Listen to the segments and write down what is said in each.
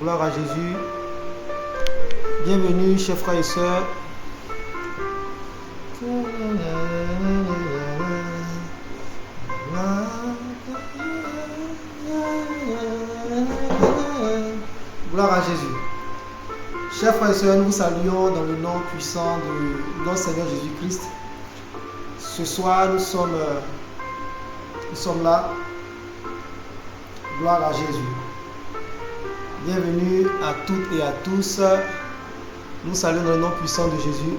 Gloire à Jésus. Bienvenue, chers frères et sœurs. Gloire à Jésus. Chers frères et sœurs, nous vous saluons dans le nom puissant de notre Seigneur Jésus-Christ. Ce soir, nous sommes là. Gloire à Jésus. Bienvenue à toutes et à tous. Nous saluons dans le nom puissant de Jésus.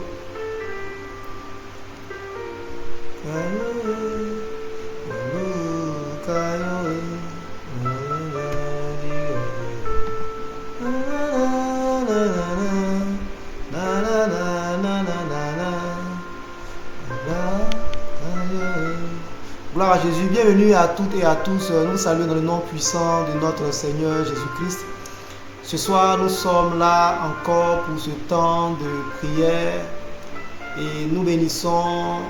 Gloire à Jésus, bienvenue à toutes et à tous. Nous saluons dans le nom puissant de notre Seigneur Jésus-Christ. Ce soir, nous sommes là encore pour ce temps de prière et nous bénissons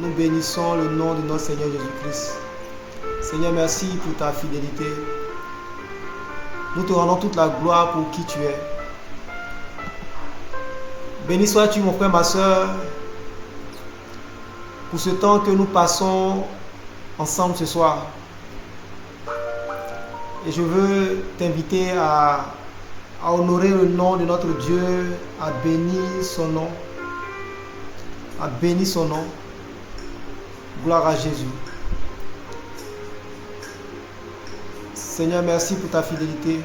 le nom de notre Seigneur Jésus-Christ. Seigneur, merci pour ta fidélité. Nous te rendons toute la gloire pour qui tu es. Béni sois-tu, mon frère, ma soeur, pour ce temps que nous passons ensemble ce soir. Et je veux t'inviter à honorer le nom de notre Dieu, à bénir son nom. À bénir son nom. Gloire à Jésus. Seigneur, merci pour ta fidélité.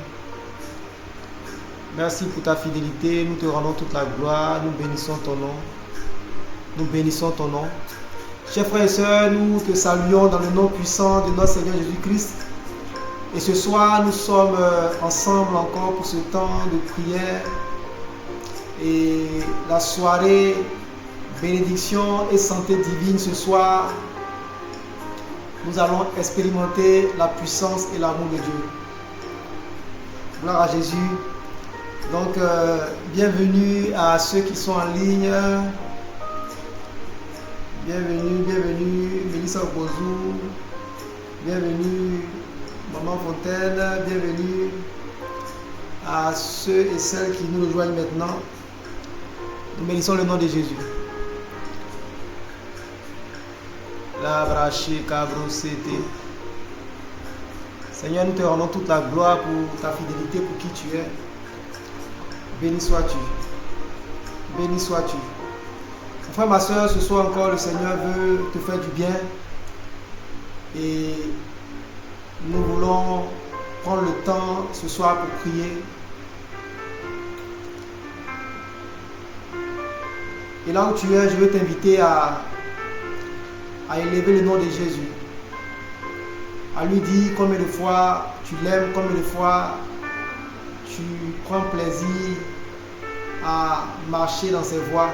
Merci pour ta fidélité. Nous te rendons toute la gloire. Nous bénissons ton nom. Nous bénissons ton nom. Chers frères et sœurs, nous te saluons dans le nom puissant de notre Seigneur Jésus-Christ. Et ce soir, nous sommes ensemble encore pour ce temps de prière. Et la soirée bénédiction et santé divine ce soir, nous allons expérimenter la puissance et l'amour de Dieu. Gloire à Jésus. Donc, bienvenue à ceux qui sont en ligne. Bienvenue, Mélissa Obozou. Bienvenue, Maman Fontaine. Bienvenue à ceux et celles qui nous rejoignent maintenant. Nous bénissons le nom de Jésus. La braché cabrossété. Seigneur, nous te rendons toute la gloire pour ta fidélité, pour qui tu es. Béni sois-tu. Béni sois-tu. Mon frère, ma soeur, ce soir encore, le Seigneur veut te faire du bien. Et nous voulons prendre le temps ce soir pour prier. Et là où tu es, je veux t'inviter à élever le nom de Jésus. À lui dire combien de fois tu l'aimes, combien de fois tu prends plaisir à marcher dans ses voies.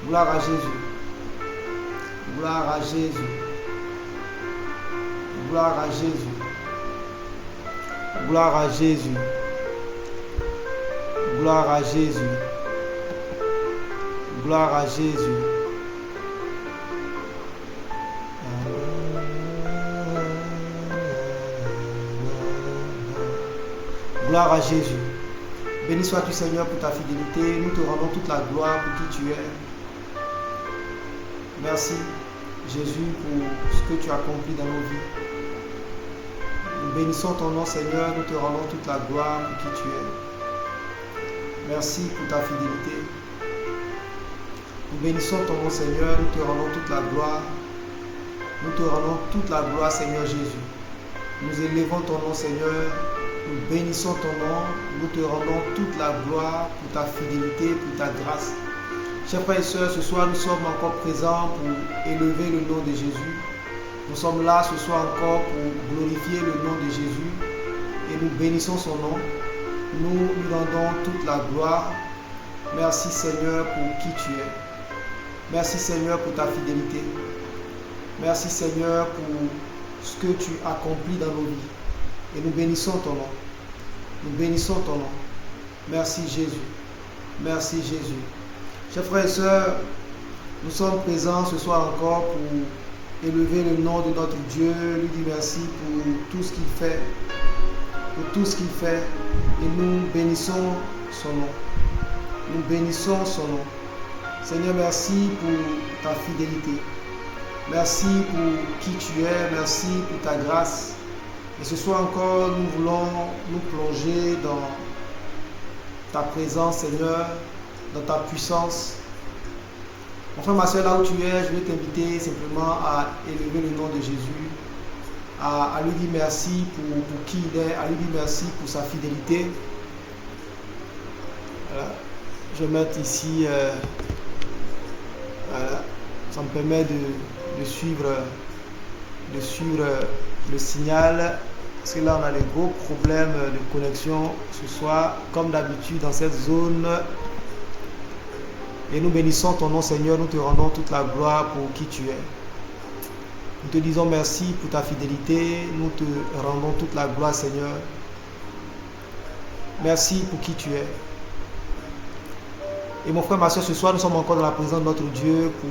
Gloire à Jésus. Gloire à Jésus. Gloire à Jésus. Gloire à Jésus. Gloire à Jésus. Gloire à Jésus. Gloire à Jésus. Béni sois-tu, Seigneur, pour ta fidélité. Nous te rendons toute la gloire pour qui tu es. Merci, Jésus, pour ce que tu as accompli dans nos vies. Nous bénissons ton nom, Seigneur. Nous te rendons toute la gloire pour qui tu es. Merci pour ta fidélité. Nous bénissons ton nom, Seigneur. Nous te rendons toute la gloire. Nous te rendons toute la gloire, Seigneur Jésus. Nous élevons ton nom, Seigneur. Nous bénissons ton nom. Nous te rendons toute la gloire pour ta fidélité, pour ta grâce. Chers frères et sœurs, ce soir, nous sommes encore présents pour élever le nom de Jésus. Nous sommes là ce soir encore pour glorifier le nom de Jésus. Et nous bénissons son nom. Nous lui rendons toute la gloire. Merci Seigneur pour qui tu es. Merci Seigneur pour ta fidélité. Merci Seigneur pour ce que tu accomplis dans nos vies. Et nous bénissons ton nom. Nous bénissons ton nom. Merci Jésus. Merci Jésus. Chers frères et sœurs, Nous sommes présents ce soir encore pour élever le nom de notre Dieu, lui dire merci pour tout ce qu'il fait, et nous bénissons son nom. Nous bénissons son nom. Seigneur, merci pour ta fidélité. Merci pour qui tu es, merci pour ta grâce. Et ce soir encore, nous voulons nous plonger dans ta présence, Seigneur, dans ta puissance. Mon frère, ma soeur, là où tu es, je vais t'inviter simplement à élever le nom de Jésus, à lui dire merci pour qui il est, à lui dire merci pour sa fidélité. Voilà. Je vais mettre ici, voilà. Ça me permet de suivre le signal, parce que là on a des gros problèmes de connexion ce soir, comme d'habitude dans cette zone. Et nous bénissons ton nom, Seigneur, nous te rendons toute la gloire pour qui tu es. Nous te disons merci pour ta fidélité, nous te rendons toute la gloire, Seigneur. Merci pour qui tu es. Et mon frère, ma soeur, ce soir, nous sommes encore dans la présence de notre Dieu pour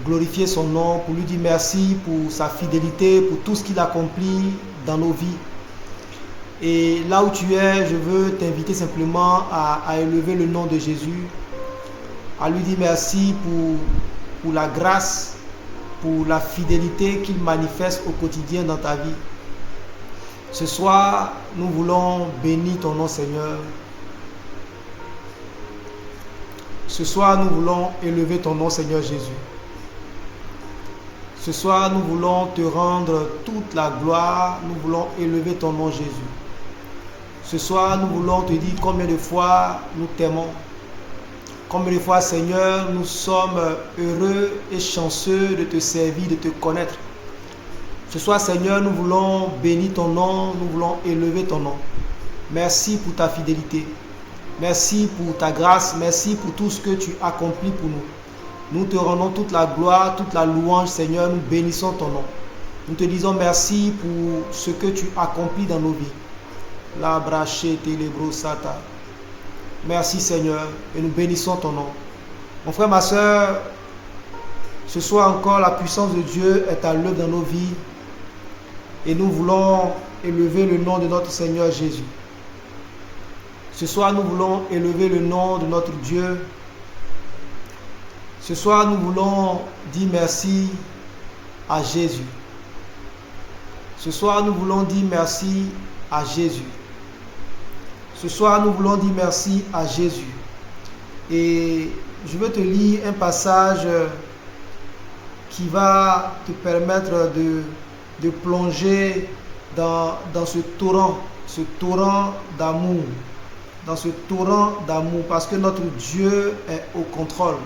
glorifier son nom, pour lui dire merci pour sa fidélité, pour tout ce qu'il accomplit dans nos vies. Et là où tu es, je veux t'inviter simplement à élever le nom de Jésus, à lui dire merci pour la grâce, pour la fidélité qu'il manifeste au quotidien dans ta vie. Ce soir, nous voulons bénir ton nom, Seigneur. Ce soir, nous voulons élever ton nom, Seigneur Jésus. Ce soir, nous voulons te rendre toute la gloire. Nous voulons élever ton nom, Jésus. Ce soir, nous voulons te dire combien de fois nous t'aimons. Combien de fois, Seigneur, nous sommes heureux et chanceux de te servir, de te connaître. Ce soir, Seigneur, nous voulons bénir ton nom, nous voulons élever ton nom. Merci pour ta fidélité. Merci pour ta grâce. Merci pour tout ce que tu accomplis pour nous. Nous te rendons toute la gloire, toute la louange, Seigneur. Nous bénissons ton nom. Nous te disons merci pour ce que tu accomplis dans nos vies. La braché telebro sata. Merci, Seigneur, et nous bénissons ton nom. Mon frère, ma soeur, ce soir encore, la puissance de Dieu est à l'œuvre dans nos vies. Et nous voulons élever le nom de notre Seigneur Jésus. Ce soir, nous voulons élever le nom de notre Dieu. Ce soir, nous voulons dire merci à Jésus. Ce soir, nous voulons dire merci à Jésus. Ce soir, nous voulons dire merci à Jésus. Et je vais te lire un passage qui va te permettre de plonger dans ce torrent d'amour. Dans ce torrent d'amour, parce que notre Dieu est au contrôle.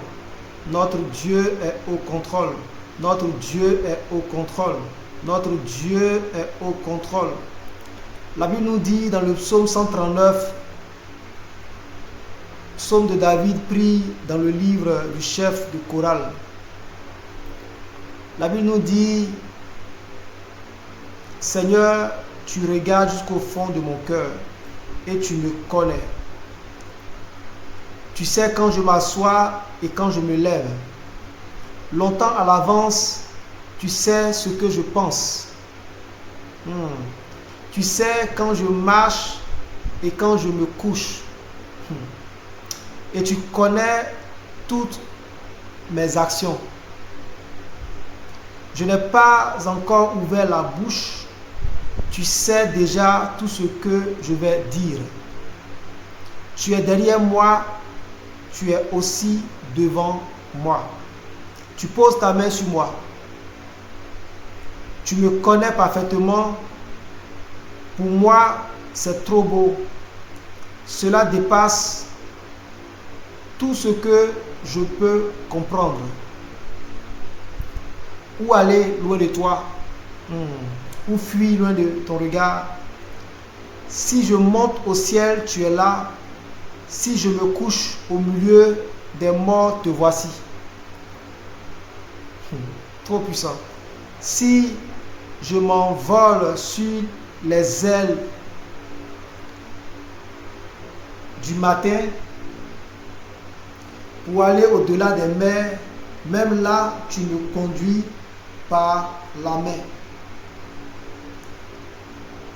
Notre Dieu est au contrôle. Notre Dieu est au contrôle. Notre Dieu est au contrôle. La Bible nous dit dans le psaume 139, psaume de David pris dans le livre du chef de chorale. La Bible nous dit, Seigneur, tu regardes jusqu'au fond de mon cœur et tu me connais. Tu sais quand je m'assois et quand je me lève. Longtemps à l'avance, tu sais ce que je pense. Tu sais quand je marche et quand je me couche. Et tu connais toutes mes actions. Je n'ai pas encore ouvert la bouche. Tu sais déjà tout ce que je vais dire. Tu es derrière moi. Tu es aussi devant moi. Tu poses ta main sur moi. Tu me connais parfaitement. Pour moi, c'est trop beau. Cela dépasse tout ce que je peux comprendre. Où aller loin de toi? Où fuir loin de ton regard? Si je monte au ciel, tu es là. Si je me couche au milieu des morts, te voici. Trop puissant. Si je m'envole sur les ailes du matin, pour aller au-delà des mers. Même là, tu me conduis par la main.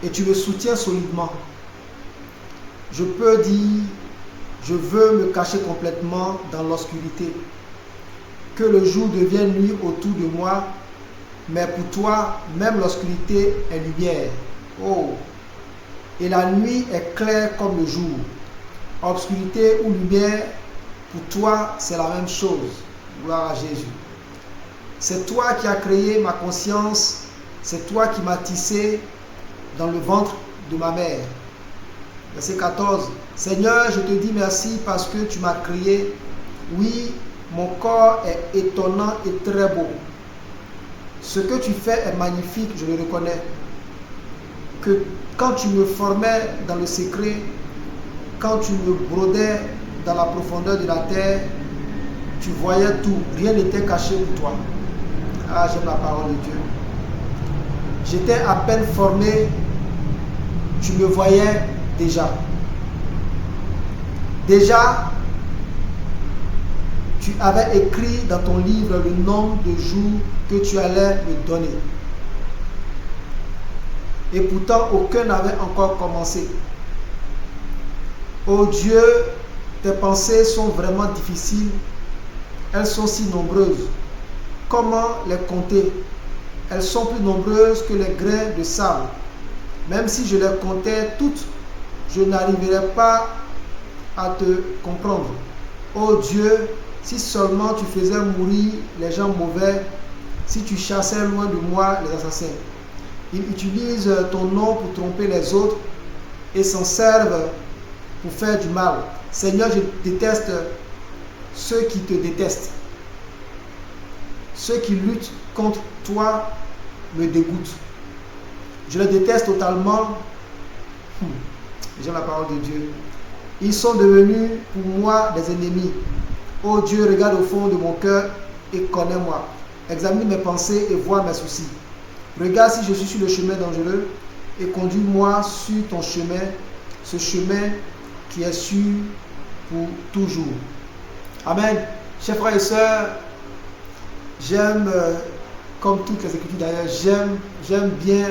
Et tu me soutiens solidement. Je peux dire, je veux me cacher complètement dans l'obscurité. Que le jour devienne nuit autour de moi, mais pour toi, même l'obscurité est lumière. Oh! Et la nuit est claire comme le jour. Obscurité ou lumière, pour toi, c'est la même chose. Gloire à Jésus. C'est toi qui as créé ma conscience. C'est toi qui m'as tissé dans le ventre de ma mère. Verset 14. Seigneur, je te dis merci parce que tu m'as créé. Oui, mon corps est étonnant et très beau. Ce que tu fais est magnifique, je le reconnais. Que quand tu me formais dans le secret, quand tu me brodais dans la profondeur de la terre, tu voyais tout. Rien n'était caché pour toi. Ah, j'aime la parole de Dieu. J'étais à peine formé, tu me voyais déjà. Déjà, tu avais écrit dans ton livre le nombre de jours que tu allais me donner. Et pourtant, aucun n'avait encore commencé. Oh Dieu, tes pensées sont vraiment difficiles. Elles sont si nombreuses. Comment les compter? Elles sont plus nombreuses que les grains de sable. Même si je les comptais toutes, je n'arriverais pas à te comprendre. Oh Dieu, si seulement tu faisais mourir les gens mauvais, si tu chassais loin de moi les assassins. Ils utilisent ton nom pour tromper les autres et s'en servent pour faire du mal. Seigneur, je déteste ceux qui te détestent. Ceux qui luttent contre toi me dégoûtent. Je les déteste totalement. J'aime la parole de Dieu. Ils sont devenus pour moi des ennemis. Oh Dieu, regarde au fond de mon cœur et connais-moi. Examine mes pensées et vois mes soucis. Regarde si je suis sur le chemin dangereux et conduis-moi sur ton chemin, ce chemin qui est sûr pour toujours. Amen. Chers frères et sœurs, j'aime, comme toutes les Écritures d'ailleurs, j'aime bien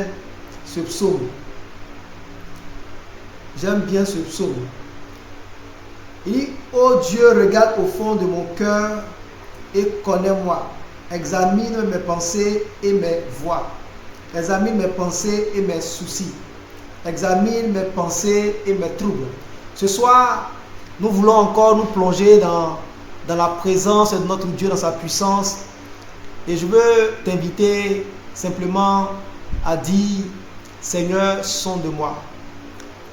ce psaume. J'aime bien ce psaume. Il dit, oh Dieu, regarde au fond de mon cœur et connais-moi. Examine mes pensées et mes voies. Examine mes pensées et mes soucis. Examine mes pensées et mes troubles. Ce soir, nous voulons encore nous plonger dans la présence de notre Dieu, dans sa puissance. Et je veux t'inviter simplement à dire, Seigneur, sonde-moi.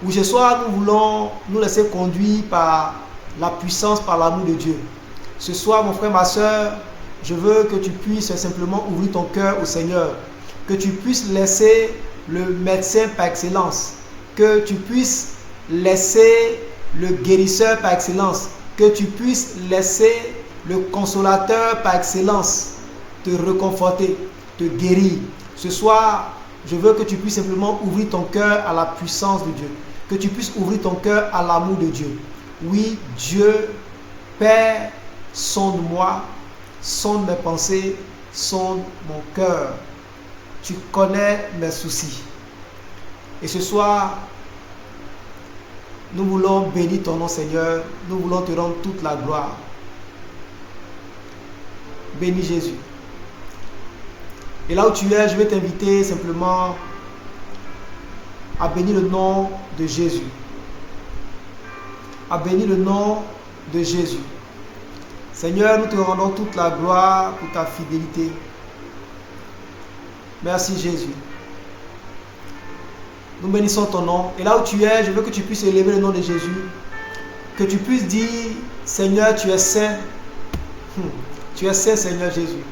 Oui, ce soir, nous voulons nous laisser conduire par la puissance, par l'amour de Dieu. Ce soir, mon frère, ma soeur, je veux que tu puisses simplement ouvrir ton cœur au Seigneur. Que tu puisses laisser le médecin par excellence. Que tu puisses laisser le guérisseur par excellence. Que tu puisses laisser le consolateur par excellence te réconforter, te guérir. Ce soir, je veux que tu puisses simplement ouvrir ton cœur à la puissance de Dieu. Que tu puisses ouvrir ton cœur à l'amour de Dieu. Oui, Dieu, Père, sonde-moi, sonde mes pensées, sonde mon cœur. Tu connais mes soucis. Et ce soir, nous voulons bénir ton nom, Seigneur. Nous voulons te rendre toute la gloire. Bénis Jésus. Et là où tu es, je vais t'inviter simplement à bénir le nom de Jésus. À bénir le nom de Jésus. Seigneur, nous te rendons toute la gloire pour ta fidélité. Merci Jésus. Nous bénissons ton nom. Et là où tu es, je veux que tu puisses élever le nom de Jésus. Que tu puisses dire, Seigneur, tu es saint. Tu es saint, Seigneur Jésus.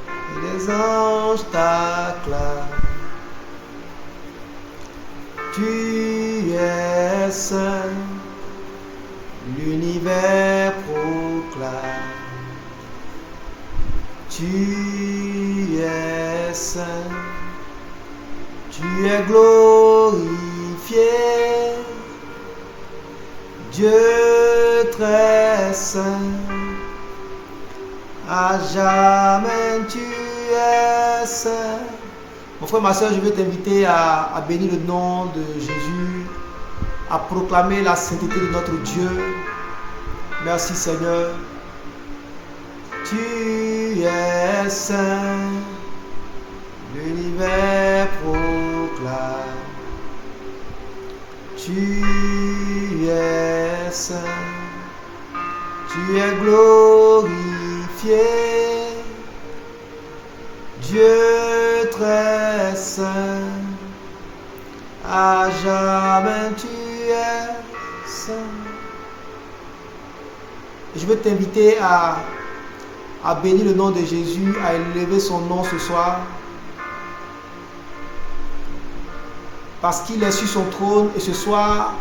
Et les anges t'acclament. Tu es saint. L'univers proclame. Tu es saint. Tu es glorifié. Dieu très saint, à jamais tu es saint. Mon frère, ma soeur, je veux t'inviter à bénir le nom de Jésus, à proclamer la sainteté de notre Dieu. Merci Seigneur. Tu es saint, l'univers proclame. Tu es saint, tu es glorifié. Dieu très saint, à jamais tu es saint. Je veux t'inviter à bénir le nom de Jésus, à élever son nom ce soir. Parce qu'il est sur son trône et ce soir,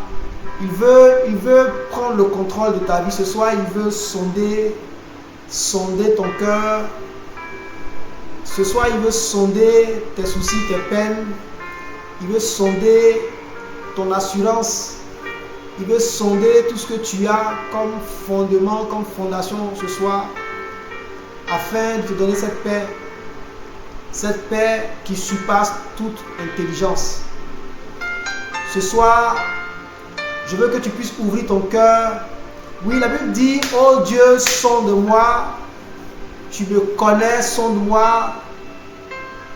il veut prendre le contrôle de ta vie. Ce soir, il veut sonder ton cœur. Ce soir, il veut sonder tes soucis, tes peines. Il veut sonder ton assurance. Il veut sonder tout ce que tu as comme fondement, comme fondation ce soir, afin de te donner cette paix qui surpasse toute intelligence. Ce soir, je veux que tu puisses ouvrir ton cœur. Oui, la Bible dit, oh Dieu, sonde-moi. Tu me connais, sonde-moi.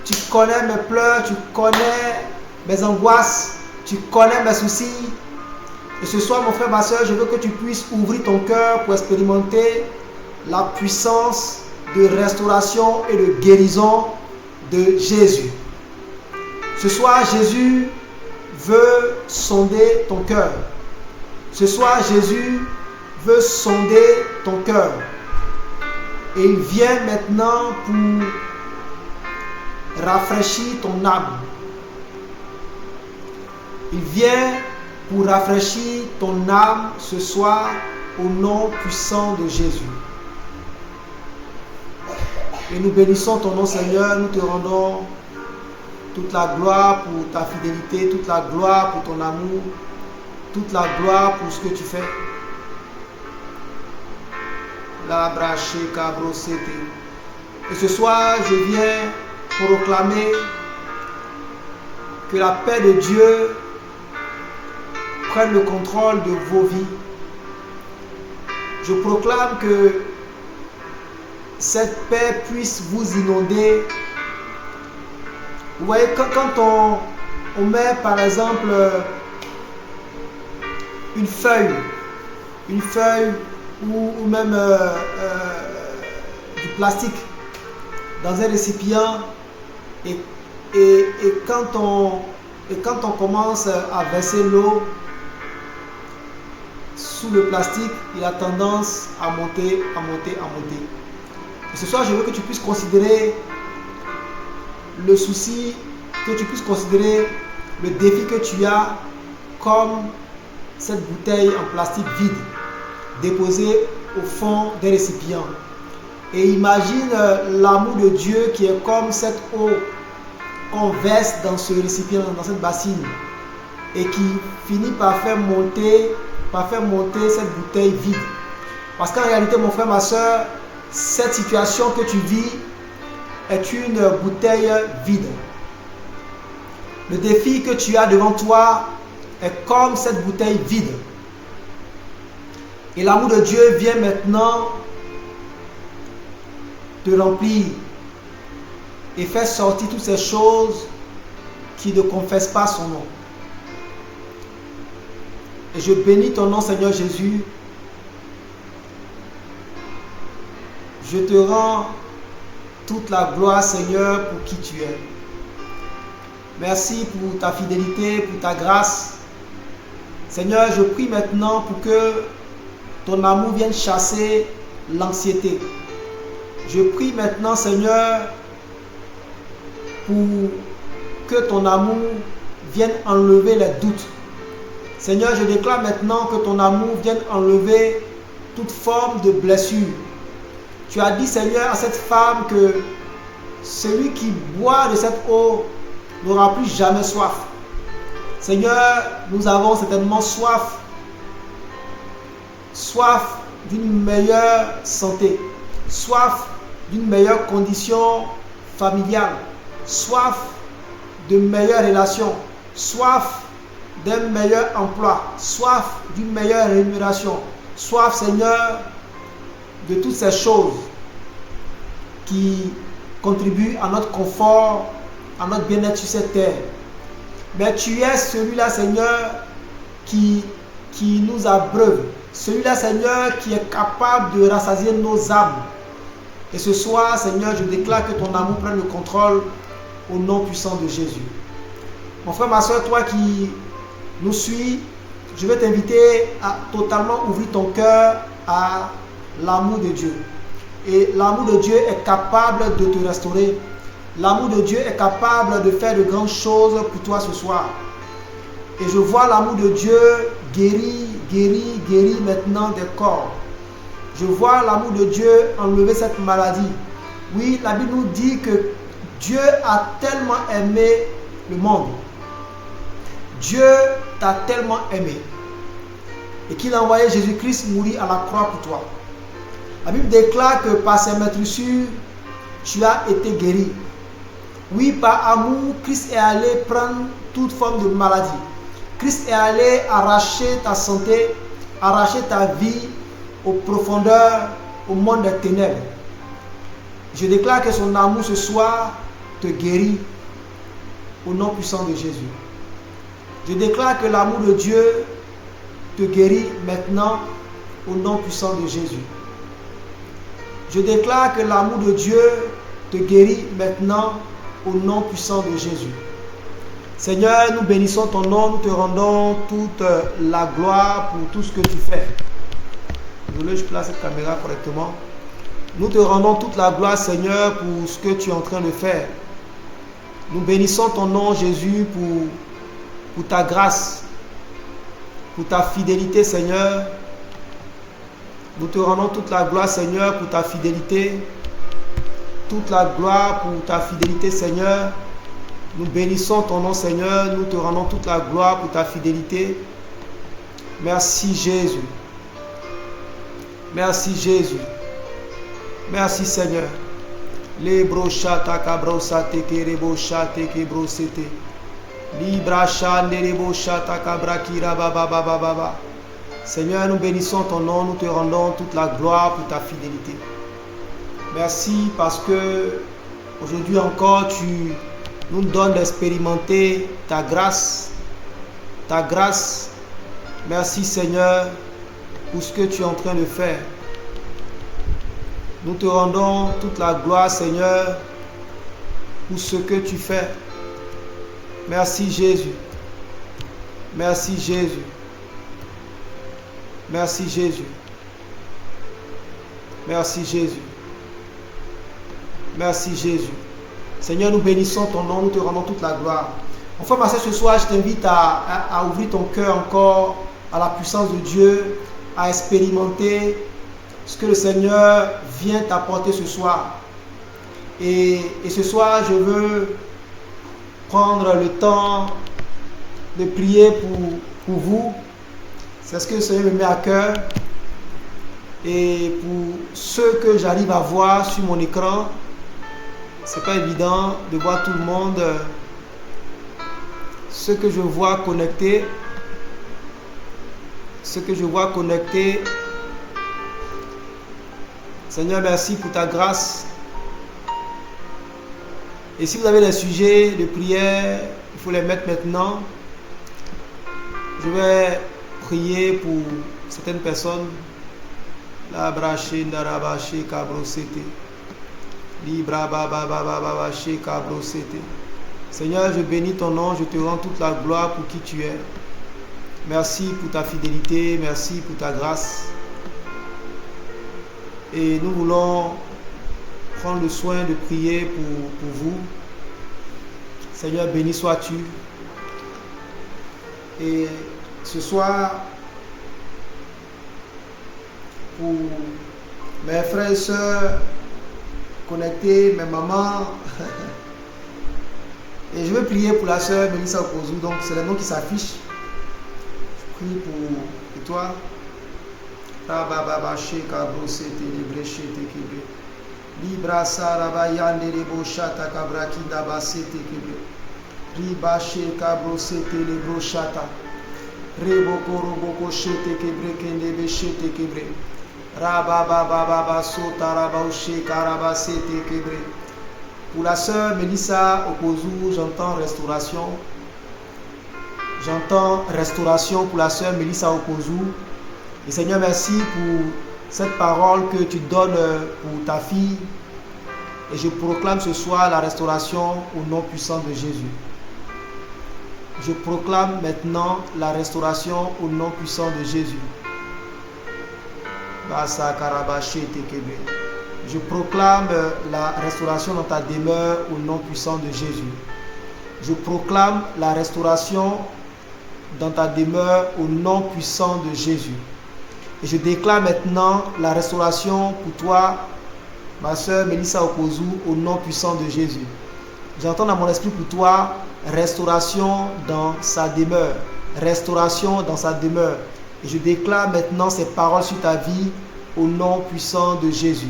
Tu connais mes pleurs, tu connais mes angoisses, tu connais mes soucis. Et ce soir, mon frère, ma soeur, je veux que tu puisses ouvrir ton cœur pour expérimenter la puissance de restauration et de guérison de Jésus. Ce soir, Jésus veut sonder ton cœur. Ce soir, Jésus veut sonder ton cœur. Et il vient maintenant pour rafraîchir ton âme. Il vient pour rafraîchir ton âme ce soir au nom puissant de Jésus. Et nous bénissons ton nom, Seigneur. Nous te rendons toute la gloire pour ta fidélité, toute la gloire pour ton amour, toute la gloire pour ce que tu fais. Et ce soir, je viens proclamer que la paix de Dieu prenne le contrôle de vos vies. Je proclame que cette paix puisse vous inonder. Vous voyez, quand on met par exemple une feuille ou même du plastique dans un récipient et quand on commence à verser l'eau sous le plastique, il a tendance à monter. Et ce soir, je veux que tu puisses considérer le souci, que tu puisses considérer le défi que tu as comme cette bouteille en plastique vide déposée au fond d'un récipient. Et imagine l'amour de Dieu qui est comme cette eau qu'on verse dans ce récipient, dans cette bassine, et qui finit par faire monter cette bouteille vide. Parce qu'en réalité, mon frère, ma soeur, cette situation que tu vis est une bouteille vide. Le défi que tu as devant toi est comme cette bouteille vide. Et l'amour de Dieu vient maintenant te remplir et faire sortir toutes ces choses qui ne confessent pas son nom. Et je bénis ton nom, Seigneur Jésus. Je te rends toute la gloire, Seigneur, pour qui tu es. Merci pour ta fidélité, pour ta grâce. Seigneur, je prie maintenant pour que ton amour vienne chasser l'anxiété. Je prie maintenant, Seigneur, pour que ton amour vienne enlever les doutes. Seigneur, je déclare maintenant que ton amour vienne enlever toute forme de blessure. Tu as dit, Seigneur, à cette femme que celui qui boit de cette eau n'aura plus jamais soif. Seigneur, nous avons certainement soif soif d'une meilleure santé, soif d'une meilleure condition familiale, soif de meilleures relations, soif d'un meilleur emploi, soif d'une meilleure rémunération, soif, Seigneur, de toutes ces choses qui contribuent à notre confort, à notre bien-être sur cette terre. Mais tu es celui-là, Seigneur, qui nous abreuve. Celui-là, Seigneur, qui est capable de rassasier nos âmes. Et ce soir, Seigneur, je déclare que ton amour prenne le contrôle au nom puissant de Jésus. Mon frère, ma soeur, toi qui nous suis, je vais t'inviter à totalement ouvrir ton cœur à l'amour de Dieu. Et l'amour de Dieu est capable de te restaurer. L'amour de Dieu est capable de faire de grandes choses pour toi ce soir. Et je vois l'amour de Dieu guérir maintenant des corps. Je vois l'amour de Dieu enlever cette maladie. Oui, la Bible nous dit que Dieu a tellement aimé le monde. Dieu t'a tellement aimé. Et qu'il a envoyé Jésus-Christ mourir à la croix pour toi. La Bible déclare que par ses meurtrissures, tu as été guéri. Oui, par amour, Christ est allé prendre toute forme de maladie. Christ est allé arracher ta santé, arracher ta vie aux profondeurs, au monde des ténèbres. Je déclare que son amour ce soir te guérit au nom puissant de Jésus. Je déclare que l'amour de Dieu te guérit maintenant au nom puissant de Jésus. Je déclare que l'amour de Dieu te guérit maintenant au nom puissant de Jésus. Seigneur, nous bénissons ton nom, nous te rendons toute la gloire pour tout ce que tu fais. Désolé, je place cette caméra correctement. Nous te rendons toute la gloire, Seigneur, pour ce que tu es en train de faire. Nous bénissons ton nom, Jésus, pour ta grâce, pour ta fidélité, Seigneur. Nous te rendons toute la gloire, Seigneur, pour ta fidélité. Toute la gloire pour ta fidélité, Seigneur. Nous bénissons ton nom, Seigneur. Nous te rendons toute la gloire pour ta fidélité. Merci, Jésus. Merci, Jésus. Merci, Seigneur. Les brochata cabrosate kerebochate kebrosete. Libracha nerebochata cabrakira baba baba baba. Seigneur, nous bénissons ton nom, nous te rendons toute la gloire pour ta fidélité. Merci parce que aujourd'hui encore tu nous donnes d'expérimenter ta grâce. Ta grâce. Merci Seigneur pour ce que tu es en train de faire. Nous te rendons toute la gloire Seigneur pour ce que tu fais. Merci Jésus. Merci Jésus. Merci Jésus. Merci Jésus. Merci Jésus. Seigneur, nous bénissons ton nom, nous te rendons toute la gloire. Enfin, ma soeur, ce soir, je t'invite à ouvrir ton cœur encore à la puissance de Dieu, à expérimenter ce que le Seigneur vient t'apporter ce soir. Et ce soir, je veux prendre le temps de prier pour vous. C'est ce que le Seigneur me met à cœur. Et pour ceux que j'arrive à voir sur mon écran, c'est pas évident de voir tout le monde. Ceux que je vois connectés, Seigneur, merci pour ta grâce. Et si vous avez des sujets de prière, il faut les mettre maintenant. Je vais prier pour certaines personnes. La braché narabaché cabrosete. Libra baba baba baba che cabrosete. Seigneur, je bénis ton nom, je te rends toute la gloire pour qui tu es. Merci pour ta fidélité, merci pour ta grâce. Et nous voulons prendre le soin de prier pour vous. Seigneur, béni sois-tu. Et ce soir, pour mes frères et sœurs connectés, mes mamans, et je veux prier pour la sœur Mélissa Okozou, donc c'est le nom qui s'affiche. Je prie pour toi. Rababa sheka brosete lebreshete kebre. Libra saraba yande lebo shata kabrakinda basete kebre. Riba sheka brosete lebro shata. Rebo koroboko shete kebre kendebe shete kebre. Rababa sota raba sheka raba sete kebre. Pour la sœur Mélissa Okozou, j'entends restauration. J'entends restauration pour la sœur Mélissa Okozou. Et Seigneur, merci pour cette parole que tu donnes pour ta fille. Et je proclame ce soir la restauration au nom puissant de Jésus. Je proclame maintenant la restauration au nom puissant de Jésus. Je proclame la restauration dans ta demeure au nom puissant de Jésus. Je proclame la restauration dans ta demeure au nom puissant de Jésus. Et je déclare maintenant la restauration pour toi, ma soeur Mélissa Okozou, au nom puissant de Jésus. J'entends dans mon esprit pour toi restauration dans sa demeure. Restauration dans sa demeure. Et je déclare maintenant ces paroles sur ta vie au nom puissant de Jésus.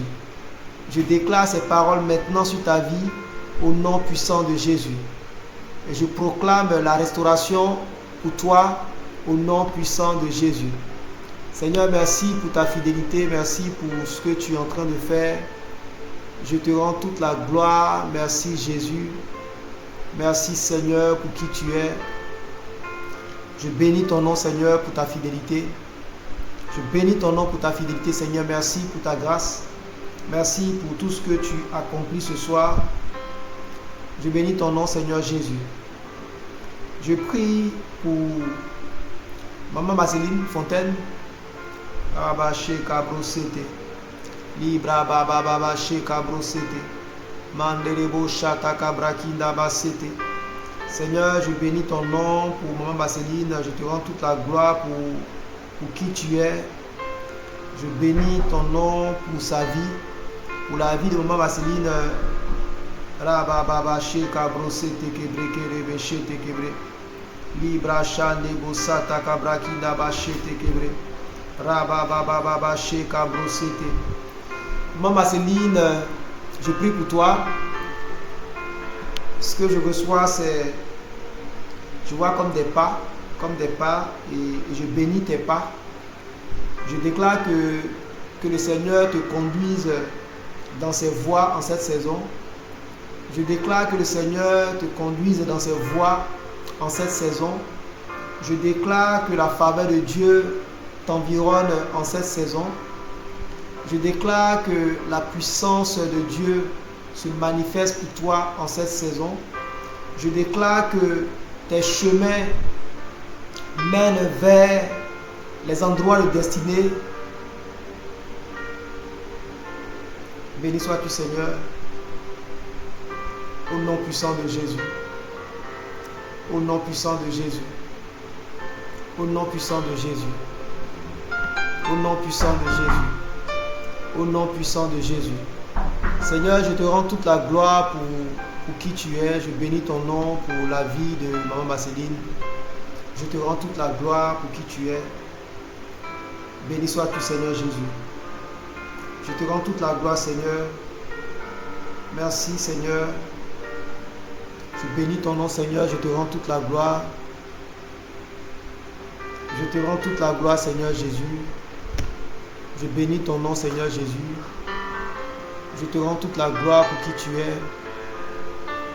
Je déclare ces paroles maintenant sur ta vie au nom puissant de Jésus. Et je proclame la restauration pour toi au nom puissant de Jésus. Seigneur, merci pour ta fidélité, merci pour ce que tu es en train de faire. Je te rends toute la gloire. Merci Jésus. Merci Seigneur pour qui tu es. Je bénis ton nom Seigneur pour ta fidélité. Je bénis ton nom pour ta fidélité Seigneur. Merci pour ta grâce. Merci pour tout ce que tu accomplis ce soir. Je bénis ton nom Seigneur Jésus. Je prie pour Maman Marceline Fontaine. Libra baba sheka brosete. Mandelebo shata kabrakinda basete. Seigneur, je bénis ton nom pour Maman Marceline. Je te rends toute la gloire pour qui tu es. Je bénis ton nom pour sa vie, pour la vie de Maman Marceline. Rababa sheka brosete kebre kerebe shete kebre. Libra shande bosata kabrakinda bashete kebre. Rababa sheka brosete. Maman Marceline, je prie pour toi. Ce que je reçois, c'est, je vois comme des pas, et je bénis tes pas. Je déclare que le Seigneur te conduise dans ses voies en cette saison. Je déclare que le Seigneur te conduise dans ses voies en cette saison. Je déclare que la faveur de Dieu t'environne en cette saison. Je déclare que la puissance de Dieu se manifeste pour toi en cette saison. Je déclare que tes chemins mènent vers les endroits de destinée. Béni sois-tu Seigneur, au nom puissant de Jésus. Au nom puissant de Jésus. Au nom puissant de Jésus. Au nom puissant de Jésus. Au nom puissant de Jésus. Seigneur, je te rends toute la gloire pour qui tu es. Je bénis ton nom pour la vie de Maman Marceline. Je te rends toute la gloire pour qui tu es. Béni sois-tu Seigneur Jésus. Je te rends toute la gloire Seigneur. Merci Seigneur. Je bénis ton nom Seigneur. Je te rends toute la gloire. Je te rends toute la gloire Seigneur Jésus. Je bénis ton nom Seigneur Jésus. Je te rends toute la gloire pour qui tu es.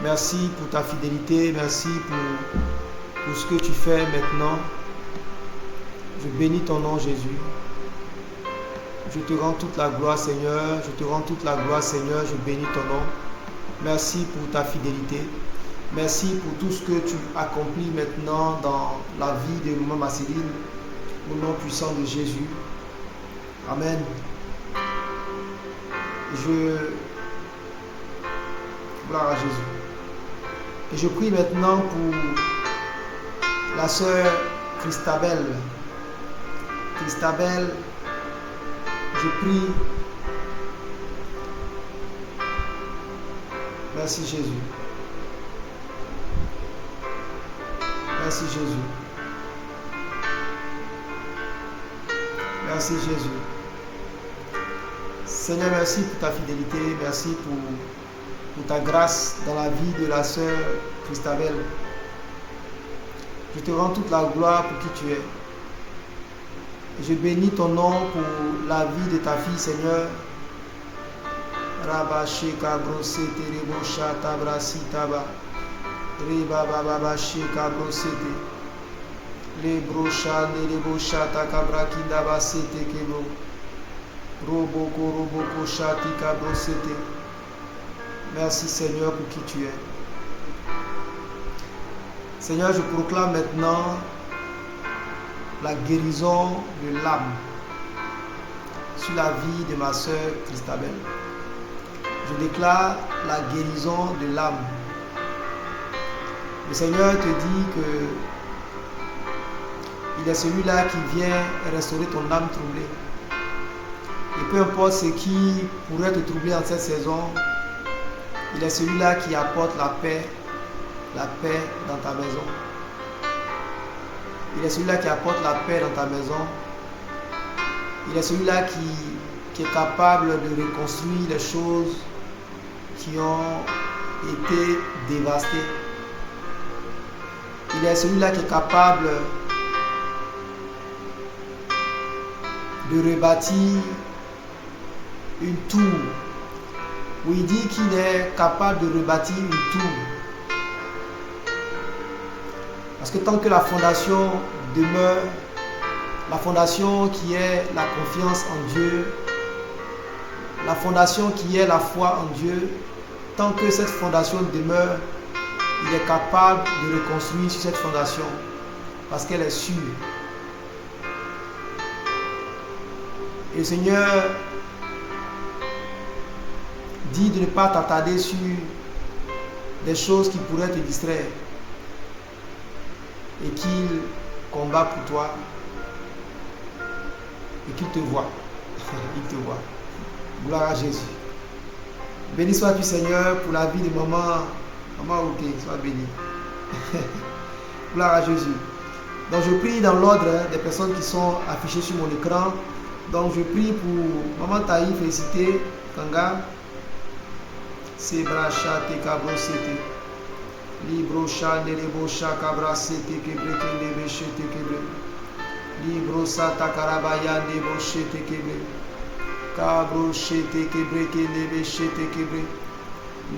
Merci pour ta fidélité. Merci pour ce que tu fais maintenant. Je bénis ton nom Jésus. Je te rends toute la gloire Seigneur. Je te rends toute la gloire Seigneur. Je bénis ton nom. Merci pour ta fidélité. Merci pour tout ce que tu accomplis maintenant dans la vie de Maman Marceline. Au nom puissant de Jésus. Amen. Gloire à Jésus. Et je prie maintenant pour la sœur Christabelle. Christabelle, je prie. Merci Jésus. Merci Jésus. Merci Jésus. Seigneur, merci pour ta fidélité. Merci pour ta grâce dans la vie de la sœur Christabel. Je te rends toute la gloire pour qui tu es. Et je bénis ton nom pour la vie de ta fille, Seigneur. Rabaché kabrosete rebosha tabrasi taba. Reba baba sheka brosete. Le brocha ne rebosha takabra kindaba sete kebo. Roboko shati kabrosete. Merci Seigneur pour qui tu es. Seigneur, je proclame maintenant la guérison de l'âme sur la vie de ma sœur Christabel. Je déclare la guérison de l'âme. Le Seigneur te dit que il est celui-là qui vient restaurer ton âme troublée. Et peu importe ce qui pourrait te troubler en cette saison, il est celui-là qui apporte la paix dans ta maison. Il est celui-là qui apporte la paix dans ta maison. Il est celui-là qui est capable de reconstruire les choses qui ont été dévastées. Il est celui-là qui est capable de rebâtir une tour. Où il dit qu'il est capable de rebâtir une tour. Parce que tant que la fondation demeure, la fondation qui est la confiance en Dieu, la fondation qui est la foi en Dieu, tant que cette fondation demeure, il est capable de reconstruire sur cette fondation parce qu'elle est sûre. Et le Seigneur dit de ne pas t'attarder sur des choses qui pourraient te distraire et qu'il combat pour toi et qu'il te voit. Il te voit. Gloire à Jésus. Béni sois-tu Seigneur pour la vie de maman. Maman, ok, sois béni. Gloire à Jésus. Donc je prie dans l'ordre des personnes qui sont affichées sur mon écran. Donc je prie pour Maman Taï, félicité, Kanga. Sebracha te kabrosete. Librocha nerebocha kabrasete kebre kenebeshete kebre. Librosa takarabaya neboshete kebre. Kabroshete kebre kenebeshete kebre.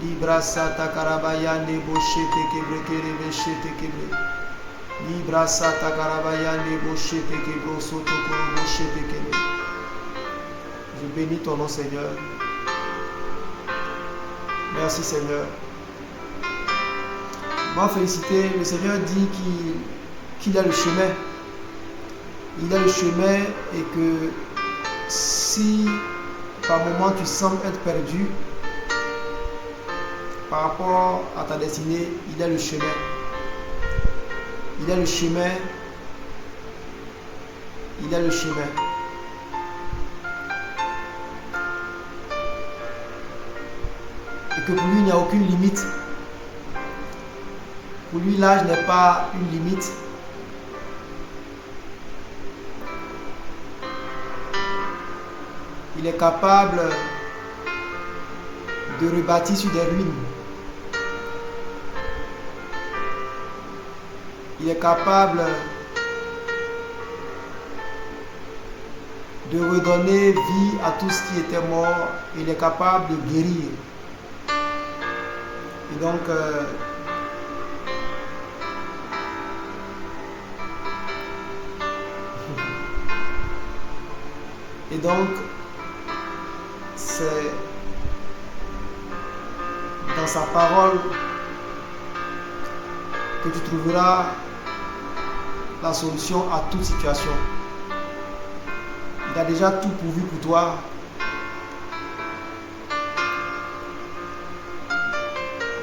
Librasa takarabaya neboshete kebre kenebeshete kebre. Librasa takarabaya neboshete kebre soto koroboshete kebre. Je bénis ton nom Seigneur. Merci Seigneur. Moi féliciter, le Seigneur dit qu'il a le chemin. Il a le chemin et que si par moment tu sembles être perdu par rapport à ta destinée, il a le chemin. Il a le chemin. Il a le chemin. Et que pour lui, il n'y a aucune limite. Pour lui, l'âge n'est pas une limite. Il est capable de rebâtir sur des ruines. Il est capable de redonner vie à tout ce qui était mort. Il est capable de guérir. Et donc, c'est dans sa parole que tu trouveras la solution à toute situation. Il a déjà tout pourvu pour toi.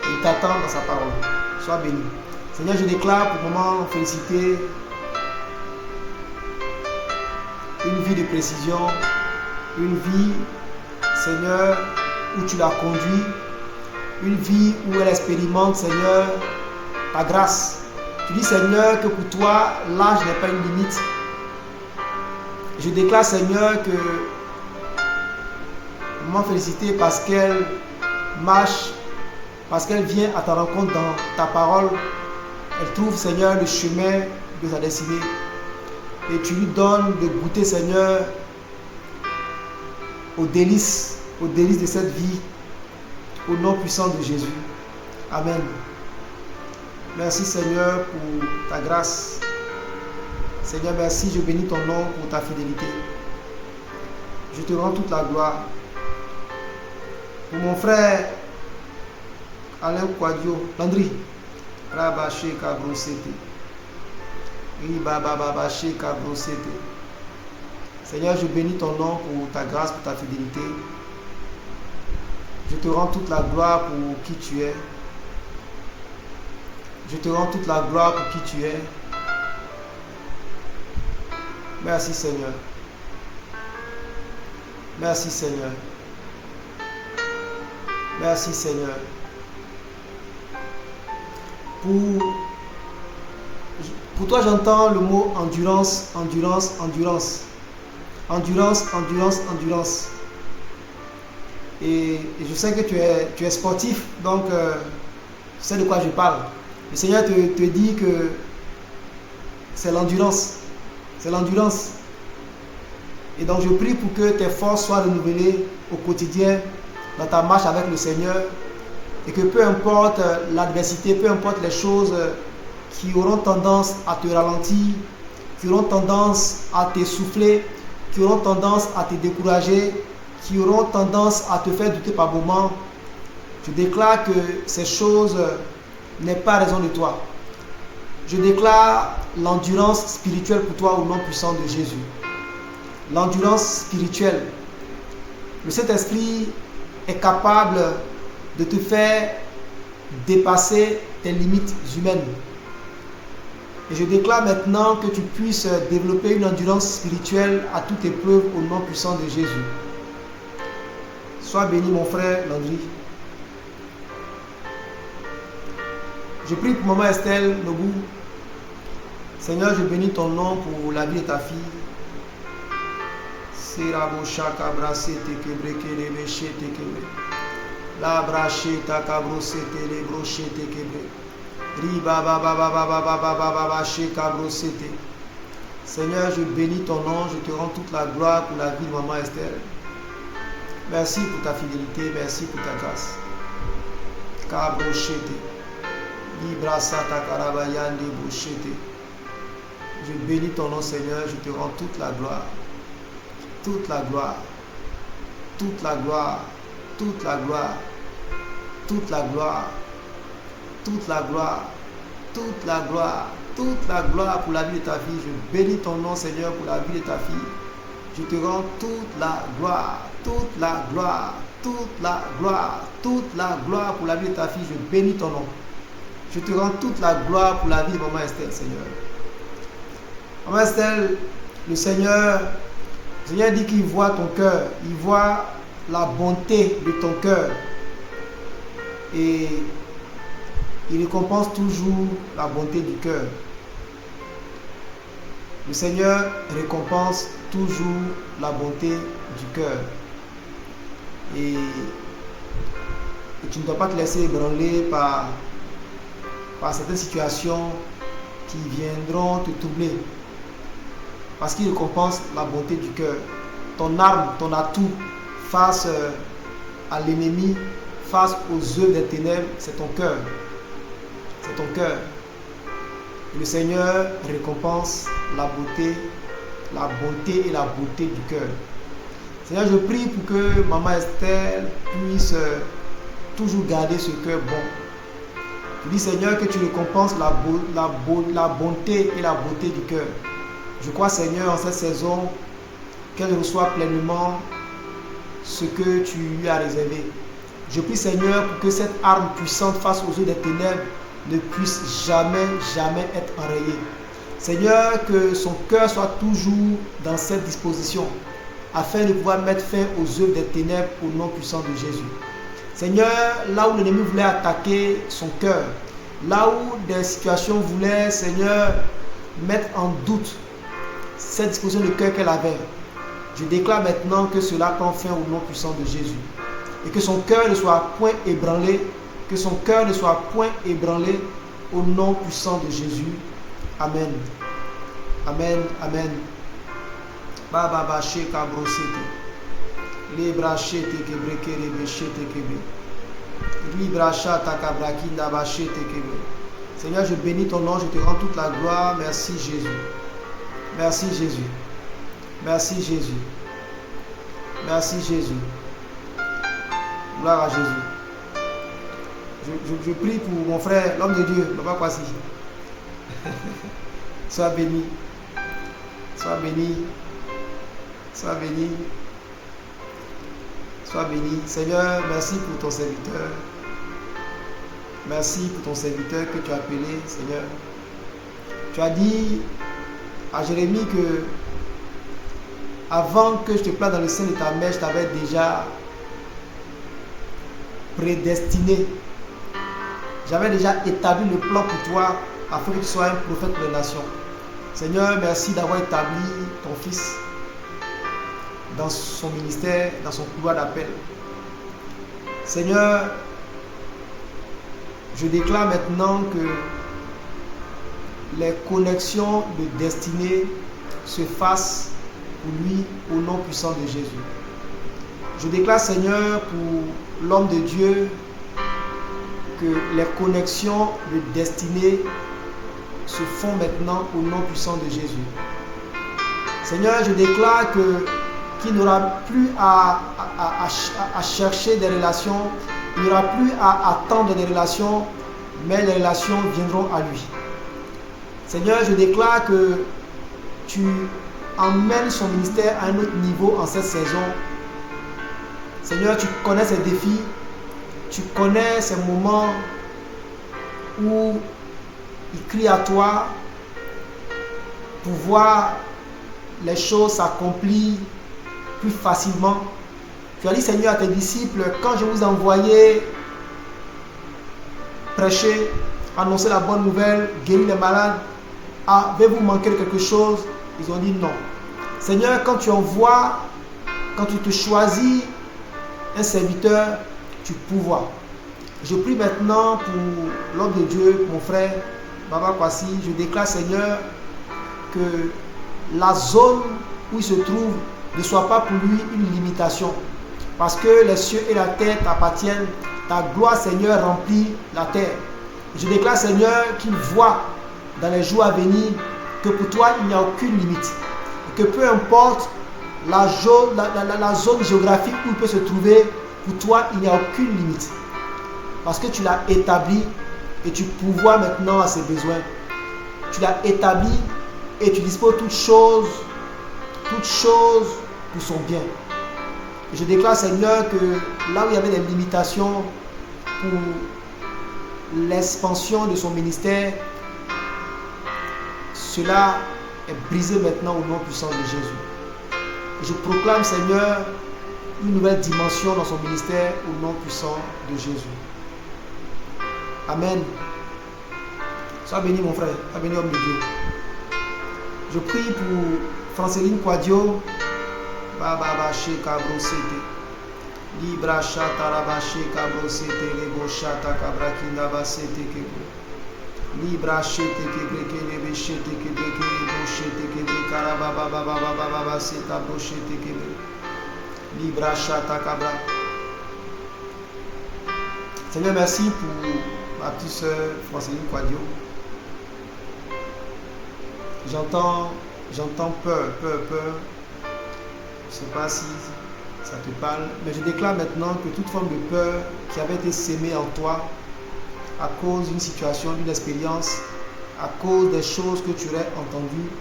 Et il t'attend dans sa parole. Sois béni. Seigneur, je déclare pour le moment féliciter une vie de précision, une vie, Seigneur, où tu l'as conduit, une vie où elle expérimente, Seigneur, ta grâce. Tu dis, Seigneur, que pour toi, l'âge n'est pas une limite. Je déclare, Seigneur, que maman Félicité, parce qu'elle marche, parce qu'elle vient à ta rencontre dans ta parole, elle trouve, Seigneur, le chemin de sa destinée. Et tu lui donnes de goûter, Seigneur, aux délices de cette vie, au nom puissant de Jésus. Amen. Merci, Seigneur, pour ta grâce. Seigneur, merci, je bénis ton nom pour ta fidélité. Je te rends toute la gloire. Pour mon frère Alain Quadio, Landry, Rabaché Kabrosete. Ribababaché Kabrosete. Seigneur, je bénis ton nom pour ta grâce, pour ta fidélité. Je te rends toute la gloire pour qui tu es. Je te rends toute la gloire pour qui tu es. Merci Seigneur. Merci Seigneur. Merci Seigneur. Pour toi, j'entends le mot endurance, endurance, endurance. Endurance, endurance, endurance. Et je sais que tu es sportif, donc tu sais de quoi je parle. Le Seigneur te dit que c'est l'endurance. C'est l'endurance. Et donc je prie pour que tes forces soient renouvelées au quotidien dans ta marche avec le Seigneur. Et que peu importe l'adversité, peu importe les choses qui auront tendance à te ralentir, qui auront tendance à t'essouffler, qui auront tendance à te décourager, qui auront tendance à te faire douter par moments, je déclare que ces choses n'est pas raison de toi. Je déclare l'endurance spirituelle pour toi au nom puissant de Jésus. L'endurance spirituelle. Le Saint-Esprit est capable de te faire dépasser tes limites humaines. Et je déclare maintenant que tu puisses développer une endurance spirituelle à toute épreuve au nom puissant de Jésus. Sois béni mon frère Landry. Je prie pour maman Estelle Nobou. Seigneur, je bénis ton nom pour la vie de ta fille. La braché ta cabrosete les brochete quebré. Riba baba baba baba baba baché cabrosete. Seigneur, je bénis ton nom, je te rends toute la gloire pour la vie de maman Estelle. Merci pour ta fidélité, merci pour ta grâce. Cabrochete. Libra sata carabayande brochete. Je bénis ton nom, Seigneur, je te rends toute la gloire. Toute la gloire. Toute la gloire. Toute la gloire. Toute la gloire. Toute la gloire. Toute la gloire. Toute la gloire pour la vie de ta fille. Je bénis ton nom, Seigneur, pour la vie de ta fille. Je te rends toute la gloire. Toute la gloire. Toute la gloire. Toute la gloire pour la vie de ta fille. Je bénis ton nom. Je te rends toute la gloire pour la vie de maman Estelle, Seigneur. Maman Estelle, le Seigneur dit qu'il voit ton cœur. Il voit la bonté de ton cœur. Et il récompense toujours la bonté du cœur. Le Seigneur récompense toujours la bonté du cœur. Et tu ne dois pas te laisser ébranler par certaines situations qui viendront te troubler. Parce qu'il récompense la bonté du cœur. Ton arme, ton atout face à l'ennemi, face aux œuvres des ténèbres, c'est ton cœur. C'est ton cœur. Et le Seigneur récompense la bonté et la beauté du cœur. Seigneur, je prie pour que maman Estelle puisse toujours garder ce cœur bon. Je dis, Seigneur, que tu récompenses la bonté et la beauté du cœur. Je crois, Seigneur, en cette saison, qu'elle reçoit pleinement ce que tu lui as réservé. Je prie, Seigneur, pour que cette arme puissante face aux yeux des ténèbres ne puisse jamais, jamais être enrayée. Seigneur, que son cœur soit toujours dans cette disposition, afin de pouvoir mettre fin aux œuvres des ténèbres au nom puissant de Jésus. Seigneur, là où l'ennemi voulait attaquer son cœur, là où des situations voulaient, Seigneur, mettre en doute cette disposition de cœur qu'elle avait. Je déclare maintenant que cela prend fin au nom puissant de Jésus. Et que son cœur ne soit point ébranlé, que son cœur ne soit point ébranlé au nom puissant de Jésus. Amen. Amen. Amen. Baba bache kabrosete. Librachete kebreke rebechete kebe. Librachata kabrakinda bachete kebe. Seigneur, je bénis ton nom, je te rends toute la gloire. Merci Jésus. Merci Jésus. Merci Jésus. Merci Jésus. Gloire à Jésus. Je prie pour mon frère, l'homme de Dieu, Papa Kwasi. Sois béni. Sois béni. Sois béni. Sois béni. Seigneur, merci pour ton serviteur. Merci pour ton serviteur que tu as appelé, Seigneur. Tu as dit à Jérémie que avant que je te plante dans le sein de ta mère, je t'avais déjà prédestiné. J'avais déjà établi le plan pour toi afin que tu sois un prophète pour les nations. Seigneur, merci d'avoir établi ton fils dans son ministère, dans son couloir d'appel. Seigneur, je déclare maintenant que les connexions de destinée se fassent pour lui au nom puissant de Jésus. Je déclare, Seigneur, pour l'homme de Dieu, que les connexions de destinée se font maintenant au nom puissant de Jésus. Seigneur, je déclare qu'il n'aura plus à chercher des relations, il n'aura plus à attendre des relations, mais les relations viendront à lui. Seigneur, je déclare que tu emmènes son ministère à un autre niveau en cette saison. Seigneur, tu connais ses défis, tu connais ces moments où il crie à toi pour voir les choses s'accomplir plus facilement. Tu as dit, Seigneur, à tes disciples, quand je vous envoyais prêcher, annoncer la bonne nouvelle, guérir les malades, avez-vous manqué de quelque chose? Ils ont dit non. Seigneur, quand tu envoies, quand tu te choisis un serviteur, tu pourvois. Je prie maintenant pour l'homme de Dieu, mon frère, Baba Kwasi. Je déclare, Seigneur, que la zone où il se trouve ne soit pas pour lui une limitation. Parce que les cieux et la terre t'appartiennent. Ta gloire, Seigneur, remplit la terre. Je déclare, Seigneur, qu'il voit dans les jours à venir que pour toi, il n'y a aucune limite. Et que peu importe la zone géographique où il peut se trouver, pour toi, il n'y a aucune limite. Parce que tu l'as établi et tu pourvois maintenant à ses besoins. Tu l'as établi et tu disposes toutes choses pour son bien. Et je déclare, Seigneur, que là où il y avait des limitations pour l'expansion de son ministère, cela est brisé maintenant au nom puissant de Jésus. Et je proclame, Seigneur, une nouvelle dimension dans son ministère au nom puissant de Jésus. Amen. Sois béni, mon frère. Sois béni, homme de Dieu. Je prie pour Franceline Quadio. Baba bache kabrosete. Libra chata rabache kabrosete. Lebo chata kabrakinda basete kebo. Libra chete kebreke lebe chete kebreke lebo chete kebreke karababa baba baba baba seta brochete kebre. Libra chata kabra. Seigneur, merci pour ma petite soeur Franceline Quadio. J'entends peur. Je ne sais pas si ça te parle, mais je déclare maintenant que toute forme de peur qui avait été sémée en toi à cause d'une situation, d'une expérience, à cause des choses que tu aurais entendues,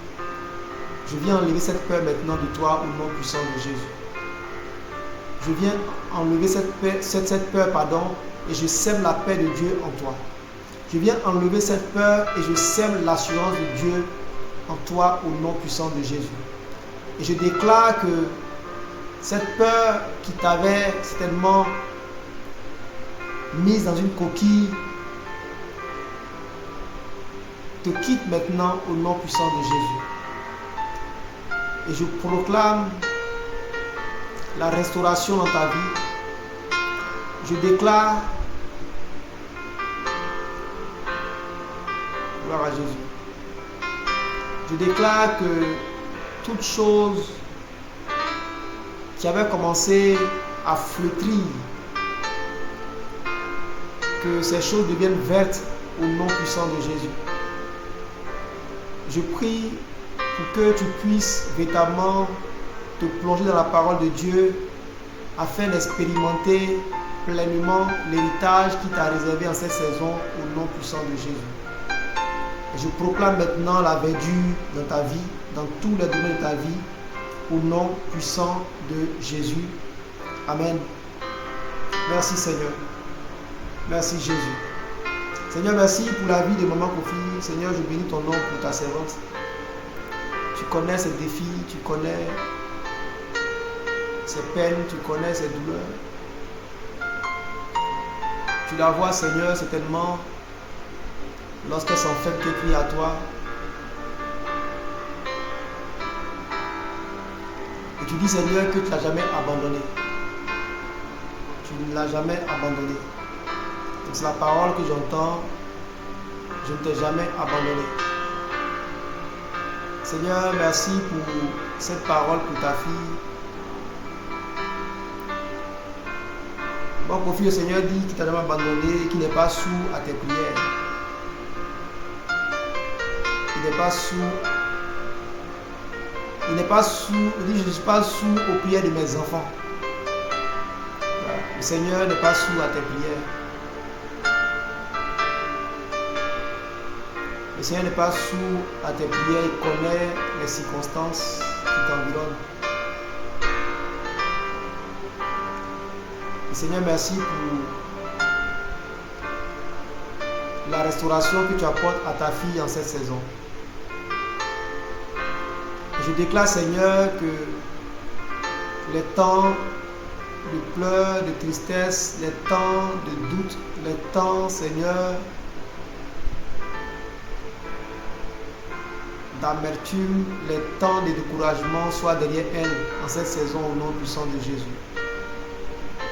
je viens enlever cette peur maintenant de toi au nom puissant de Jésus. Je viens enlever cette peur, et je sème la paix de Dieu en toi. Je viens enlever cette peur et je sème l'assurance de Dieu en toi au nom puissant de Jésus. Et je déclare que cette peur qui t'avait certainement mise dans une coquille te quitte maintenant au nom puissant de Jésus. Et je proclame la restauration dans ta vie. Je déclare, gloire à Jésus, je déclare que toute chose qui avait commencé à flétrir, que ces choses deviennent vertes au nom puissant de Jésus. Je prie pour que tu puisses véritablement te plonger dans la parole de Dieu afin d'expérimenter pleinement l'héritage qui t'a réservé en cette saison au nom puissant de Jésus. Et je proclame maintenant la verdure dans ta vie, dans tous les domaines de ta vie, au nom puissant de Jésus. Amen. Merci Seigneur. Merci Jésus. Seigneur, merci pour la vie de maman Kofi. Seigneur, je bénis ton nom pour ta servante. Tu connais ses défis, tu connais ses peines, tu connais ses douleurs. Tu la vois, Seigneur, certainement, lorsqu'elle s'enferme, qu'elle crie à toi. Et tu dis, Seigneur, que tu ne l'as jamais abandonné. Tu ne l'as jamais abandonné. C'est la parole que j'entends. Je ne t'ai jamais abandonné. Seigneur, merci pour cette parole pour ta fille. Bon, Kofi, le Seigneur dit qu'il t'a jamais abandonné et qu'il n'est pas sourd à tes prières. Il n'est pas sourd. Il n'est pas sourd. Il dit, je ne suis pas sourd aux prières de mes enfants. Le Seigneur n'est pas sourd à tes prières. Le Seigneur n'est pas sourd à tes prières, il connaît les circonstances qui t'environnent. Le Seigneur, merci pour la restauration que tu apportes à ta fille en cette saison. Je déclare, Seigneur, que les temps de pleurs, de tristesse, les temps de doute, les temps, Seigneur, d'amertume, les temps de découragement soient derrière elle en cette saison au nom puissant de Jésus.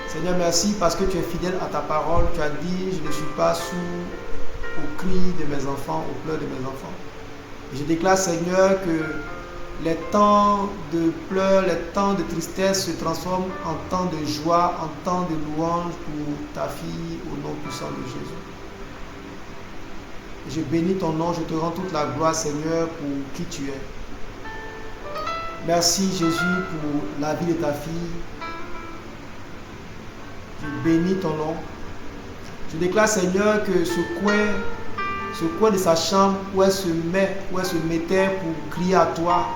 Seigneur, merci parce que tu es fidèle à ta parole. Tu as dit, je ne suis pas sourd aux cris de mes enfants, aux pleurs de mes enfants. Et je déclare, Seigneur, que les temps de pleurs, les temps de tristesse se transforment en temps de joie, en temps de louange pour ta fille au nom puissant de Jésus. Je bénis ton nom, je te rends toute la gloire, Seigneur, pour qui tu es. Merci, Jésus, pour la vie de ta fille. Je bénis ton nom. Je déclare, Seigneur, que ce coin de sa chambre où elle se mettait pour crier à toi,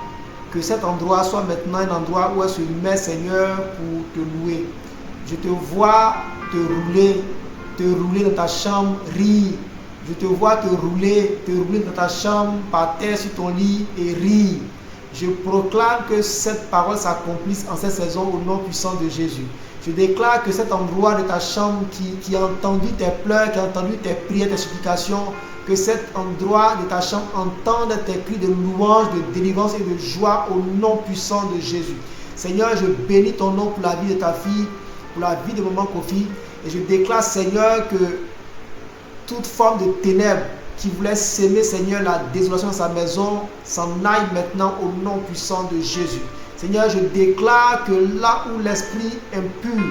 que cet endroit soit maintenant un endroit où elle se met, Seigneur, pour te louer. Je te vois te rouler dans ta chambre, rire. Je te vois te rouler dans ta chambre, par terre sur ton lit et rire. Je proclame que cette parole s'accomplisse en cette saison au nom puissant de Jésus. Je déclare que cet endroit de ta chambre qui a entendu tes pleurs, qui a entendu tes prières, tes supplications, que cet endroit de ta chambre entende tes cris de louange, de délivrance et de joie au nom puissant de Jésus. Seigneur, je bénis ton nom pour la vie de ta fille, pour la vie de maman Kofi. Et je déclare, Seigneur, que toute forme de ténèbres qui voulait s'aimer, Seigneur, la désolation dans sa maison, s'en aille maintenant au nom puissant de Jésus. Seigneur, je déclare que là où l'esprit impur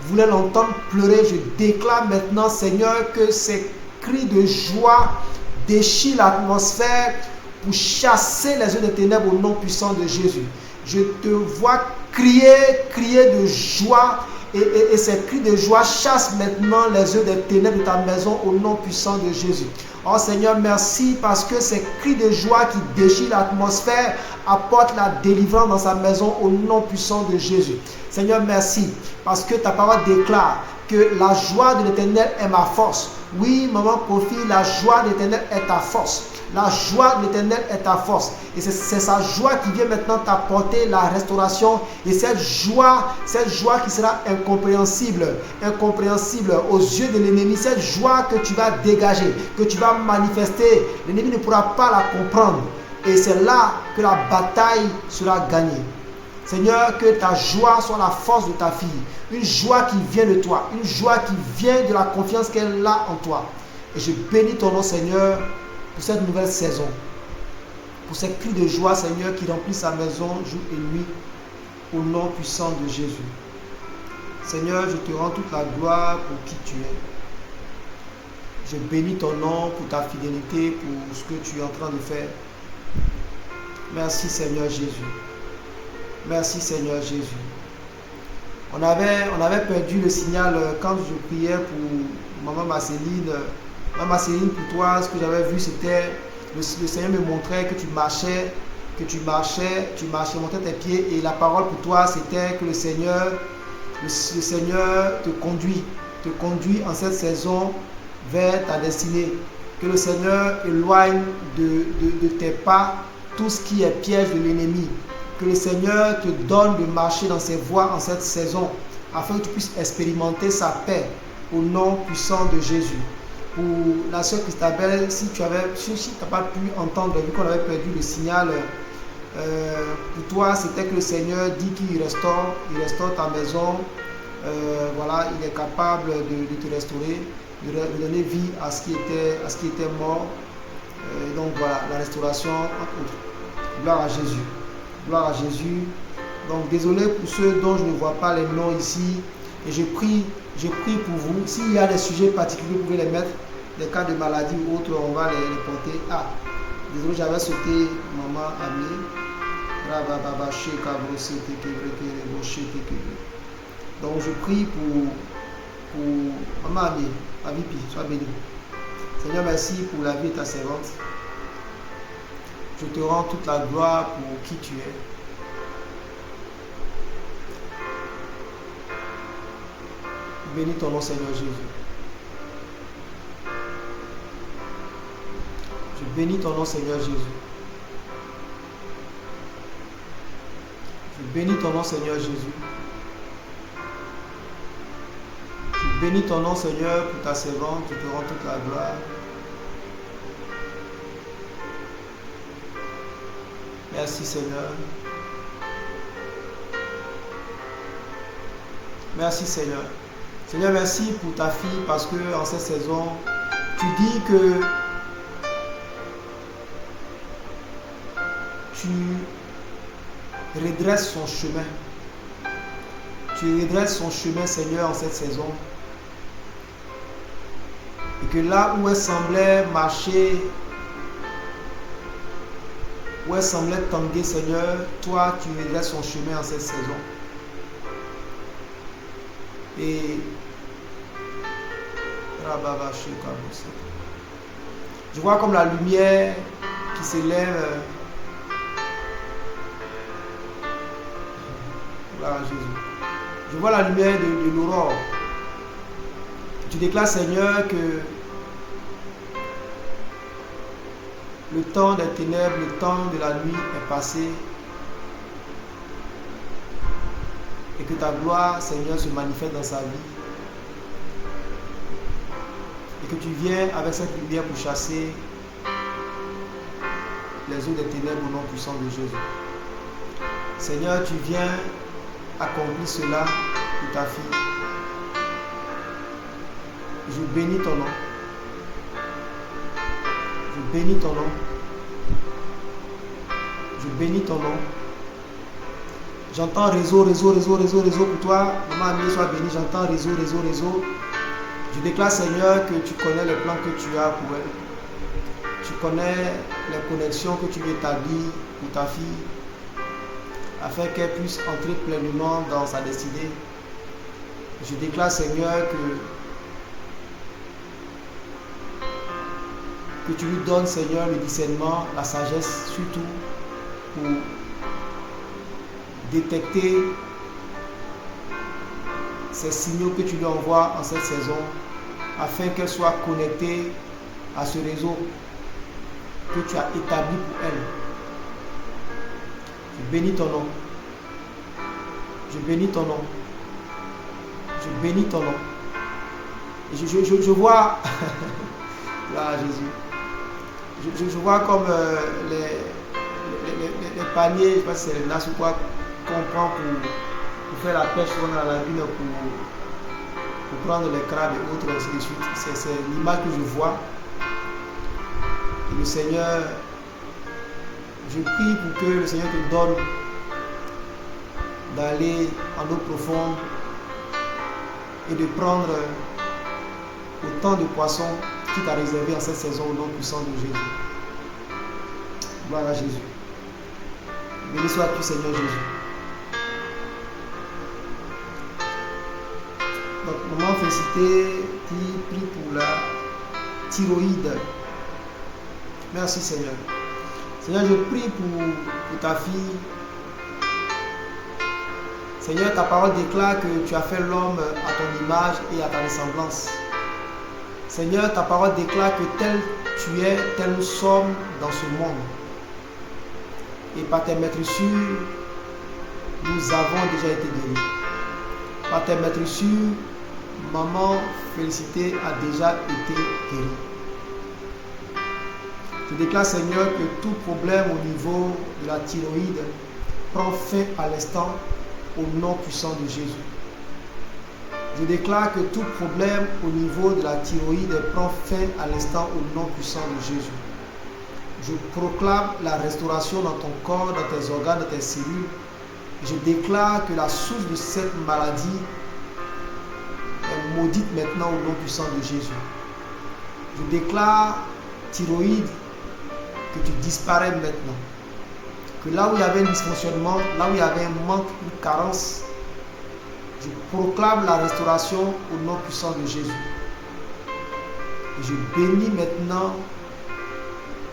voulait l'entendre pleurer, je déclare maintenant, Seigneur, que ces cris de joie déchirent l'atmosphère pour chasser les yeux des ténèbres au nom puissant de Jésus. Je te vois crier de joie. Et ces cris de joie chassent maintenant les yeux des ténèbres de ta maison au nom puissant de Jésus. Oh Seigneur, merci parce que ces cris de joie qui déchirent l'atmosphère apportent la délivrance dans sa maison au nom puissant de Jésus. Seigneur, merci parce que ta parole déclare que la joie de l'Éternel est ma force. Oui, maman Kofi, la joie de l'Éternel est ta force. La joie de l'Éternel est ta force. Et c'est sa joie qui vient maintenant t'apporter la restauration. Et cette joie qui sera incompréhensible aux yeux de l'ennemi. Cette joie que tu vas dégager, que tu vas manifester. L'ennemi ne pourra pas la comprendre. Et c'est là que la bataille sera gagnée. Seigneur, que ta joie soit la force de ta fille. Une joie qui vient de toi. Une joie qui vient de la confiance qu'elle a en toi. Et je bénis ton nom, Seigneur, pour cette nouvelle saison. Pour ces cris de joie, Seigneur, qui remplissent sa maison jour et nuit. Au nom puissant de Jésus. Seigneur, je te rends toute la gloire pour qui tu es. Je bénis ton nom pour ta fidélité, pour ce que tu es en train de faire. Merci Seigneur Jésus. Merci Seigneur Jésus. On avait perdu le signal quand je priais pour Maman Marceline. Maman Marceline, pour toi, ce que j'avais vu, c'était le Seigneur me montrait que tu marchais, montrais tes pieds, et la parole pour toi, c'était que le Seigneur te conduit en cette saison vers ta destinée. Que le Seigneur éloigne de tes pas tout ce qui est piège de l'ennemi. Que le Seigneur te donne de marcher dans ses voies en cette saison, afin que tu puisses expérimenter sa paix au nom puissant de Jésus. Pour la sœur Christabel, si tu n'as pas pu entendre, vu qu'on avait perdu le signal, pour toi, c'était que le Seigneur dit qu'il restaure ta maison. Voilà, il est capable de te restaurer, de donner vie à ce qui était mort. Donc voilà, la restauration, entre autres. Gloire à Jésus. Gloire à Jésus. Donc désolé pour ceux dont je ne vois pas les noms ici. Et je prie pour vous. S'il y a des sujets particuliers, vous pouvez les mettre. Des cas de maladie ou autres, on va les porter. Ah, désolé, j'avais sauté Maman Amé. Donc je prie pour Maman Amé. Avipi, sois béni. Seigneur, merci pour la vie de ta servante. Je te rends toute la gloire pour qui tu es. Bénis ton nom, Seigneur Jésus. Je bénis ton nom, Seigneur Jésus. Je bénis ton nom, Seigneur Jésus. Je bénis ton nom, Seigneur, pour ta servante. Je te rends toute la gloire. Merci, Seigneur. Merci, Seigneur. Seigneur, merci pour ta fille, parce que en cette saison, tu dis que tu redresses son chemin. Tu redresses son chemin, Seigneur, en cette saison. Et que là où elle semblait marcher, où elle semblait tanguer, Seigneur, toi, tu redresses son chemin en cette saison. Et je vois comme la lumière qui s'élève. Voilà, Jésus. Je vois la lumière de l'aurore. Tu déclares, Seigneur, que le temps des ténèbres, le temps de la nuit est passé. Et que ta gloire, Seigneur, se manifeste dans sa vie. Et que tu viens avec cette lumière pour chasser les eaux des ténèbres au nom puissant de Jésus. Seigneur, tu viens accomplir cela pour ta fille. Je bénis ton nom. Je bénis ton nom. Je bénis ton nom. J'entends réseau pour toi. Maman Amie, sois bénie. J'entends réseau. Je déclare, Seigneur, que tu connais les plans que tu as pour elle. Tu connais les connexions que tu veux établir pour ta fille, afin qu'elle puisse entrer pleinement dans sa destinée. Je déclare, Seigneur, que tu lui donnes, Seigneur, le discernement, la sagesse, surtout pour détecter ces signaux que tu lui envoies en cette saison, afin qu'elle soit connectée à ce réseau que tu as établi pour elle. Je bénis ton nom. Je bénis ton nom. Je bénis ton nom. Et je vois, là Jésus, je vois comme les paniers, je ne sais pas si c'est là sur quoi qu'on prend pour faire la pêche qu'on a dans la lagune pour prendre les crabes et autres, ainsi de suite. C'est l'image que je vois. Et le Seigneur, je prie pour que le Seigneur te donne d'aller en eau profonde et de prendre autant de poissons qu'il t'a réservé en cette saison au nom puissant de Jésus. Gloire à Jésus. Béni sois-tu, Seigneur Jésus. Donc, maman Félicité qui prie pour la thyroïde. Merci, Seigneur. Seigneur, je prie pour ta fille. Seigneur, ta parole déclare que tu as fait l'homme à ton image et à ta ressemblance. Seigneur, ta parole déclare que tel tu es, tel nous sommes dans ce monde. Et par tes maîtressures, nous avons déjà été guéris. Par tes maîtressures, maman Félicité a déjà été guérie. Je déclare, Seigneur, que tout problème au niveau de la thyroïde prend fin à l'instant au nom puissant de Jésus. Je déclare que tout problème au niveau de la thyroïde prend fin à l'instant au nom puissant de Jésus. Je proclame la restauration dans ton corps, dans tes organes, dans tes cellules. Je déclare que la source de cette maladie est maudite maintenant au nom puissant de Jésus. Je déclare, thyroïde, que tu disparais maintenant. Que là où il y avait un dysfonctionnement, là où il y avait un manque, une carence, je proclame la restauration au nom puissant de Jésus. Et je bénis maintenant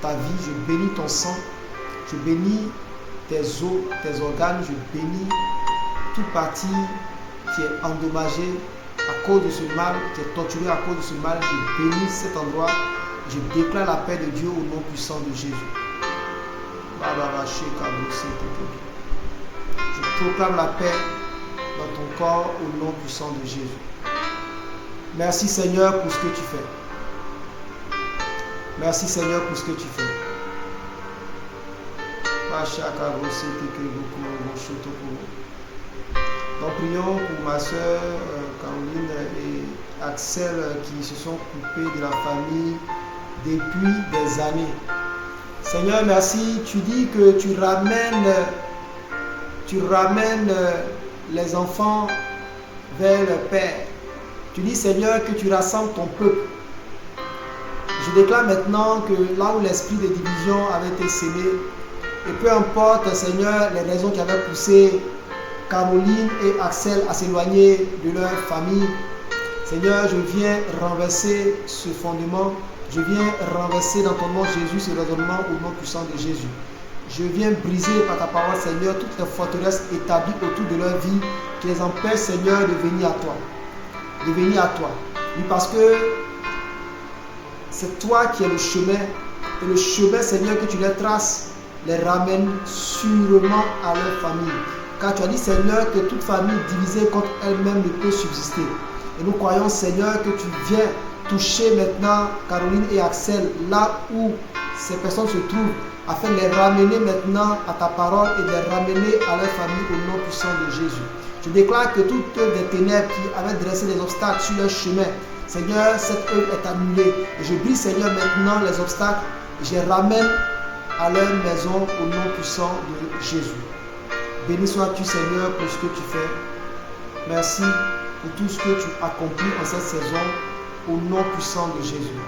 ta vie, je bénis ton sang, je bénis tes os, tes organes, je bénis toute partie qui est endommagée à cause de ce mal, qui est torturée à cause de ce mal. Je bénis cet endroit, je déclare la paix de Dieu au nom puissant de Jésus. Je proclame la paix dans ton corps au nom puissant de Jésus. Merci Seigneur pour ce que tu fais. Merci Seigneur pour ce que tu fais. Donc prions pour ma soeur Caroline et Axel qui se sont coupés de la famille depuis des années. Seigneur, merci. Tu dis que tu ramènes les enfants vers le Père. Tu dis, Seigneur, que tu rassembles ton peuple. Je déclare maintenant que là où l'esprit de division avait été sémé, et peu importe, Seigneur, les raisons qui avaient poussé Caroline et Axel à s'éloigner de leur famille, Seigneur, je viens renverser ce fondement. Je viens renverser dans ton nom Jésus ce raisonnement au nom puissant de Jésus. Je viens briser par ta parole, Seigneur, toutes les forteresses établies autour de leur vie qui les empêchent, Seigneur, de venir à toi. De venir à toi. Oui, parce que c'est toi qui es le chemin. Et le chemin, Seigneur, que tu les traces, les ramène sûrement à leur famille. Car tu as dit, Seigneur, que toute famille divisée contre elle-même ne peut subsister. Et nous croyons, Seigneur, que tu viens toucher maintenant Caroline et Axel là où ces personnes se trouvent, afin de les ramener maintenant à ta parole et de les ramener à leur famille au nom puissant de Jésus. Je déclare que toute œuvre des ténèbres qui avait dressé des obstacles sur leur chemin, Seigneur, cette œuvre est annulée. Et je brise, Seigneur, maintenant les obstacles et je les ramène à leur maison au nom puissant de Jésus. Béni sois-tu, Seigneur, pour ce que tu fais. Merci pour tout ce que tu accomplis en cette saison au nom puissant de Jésus.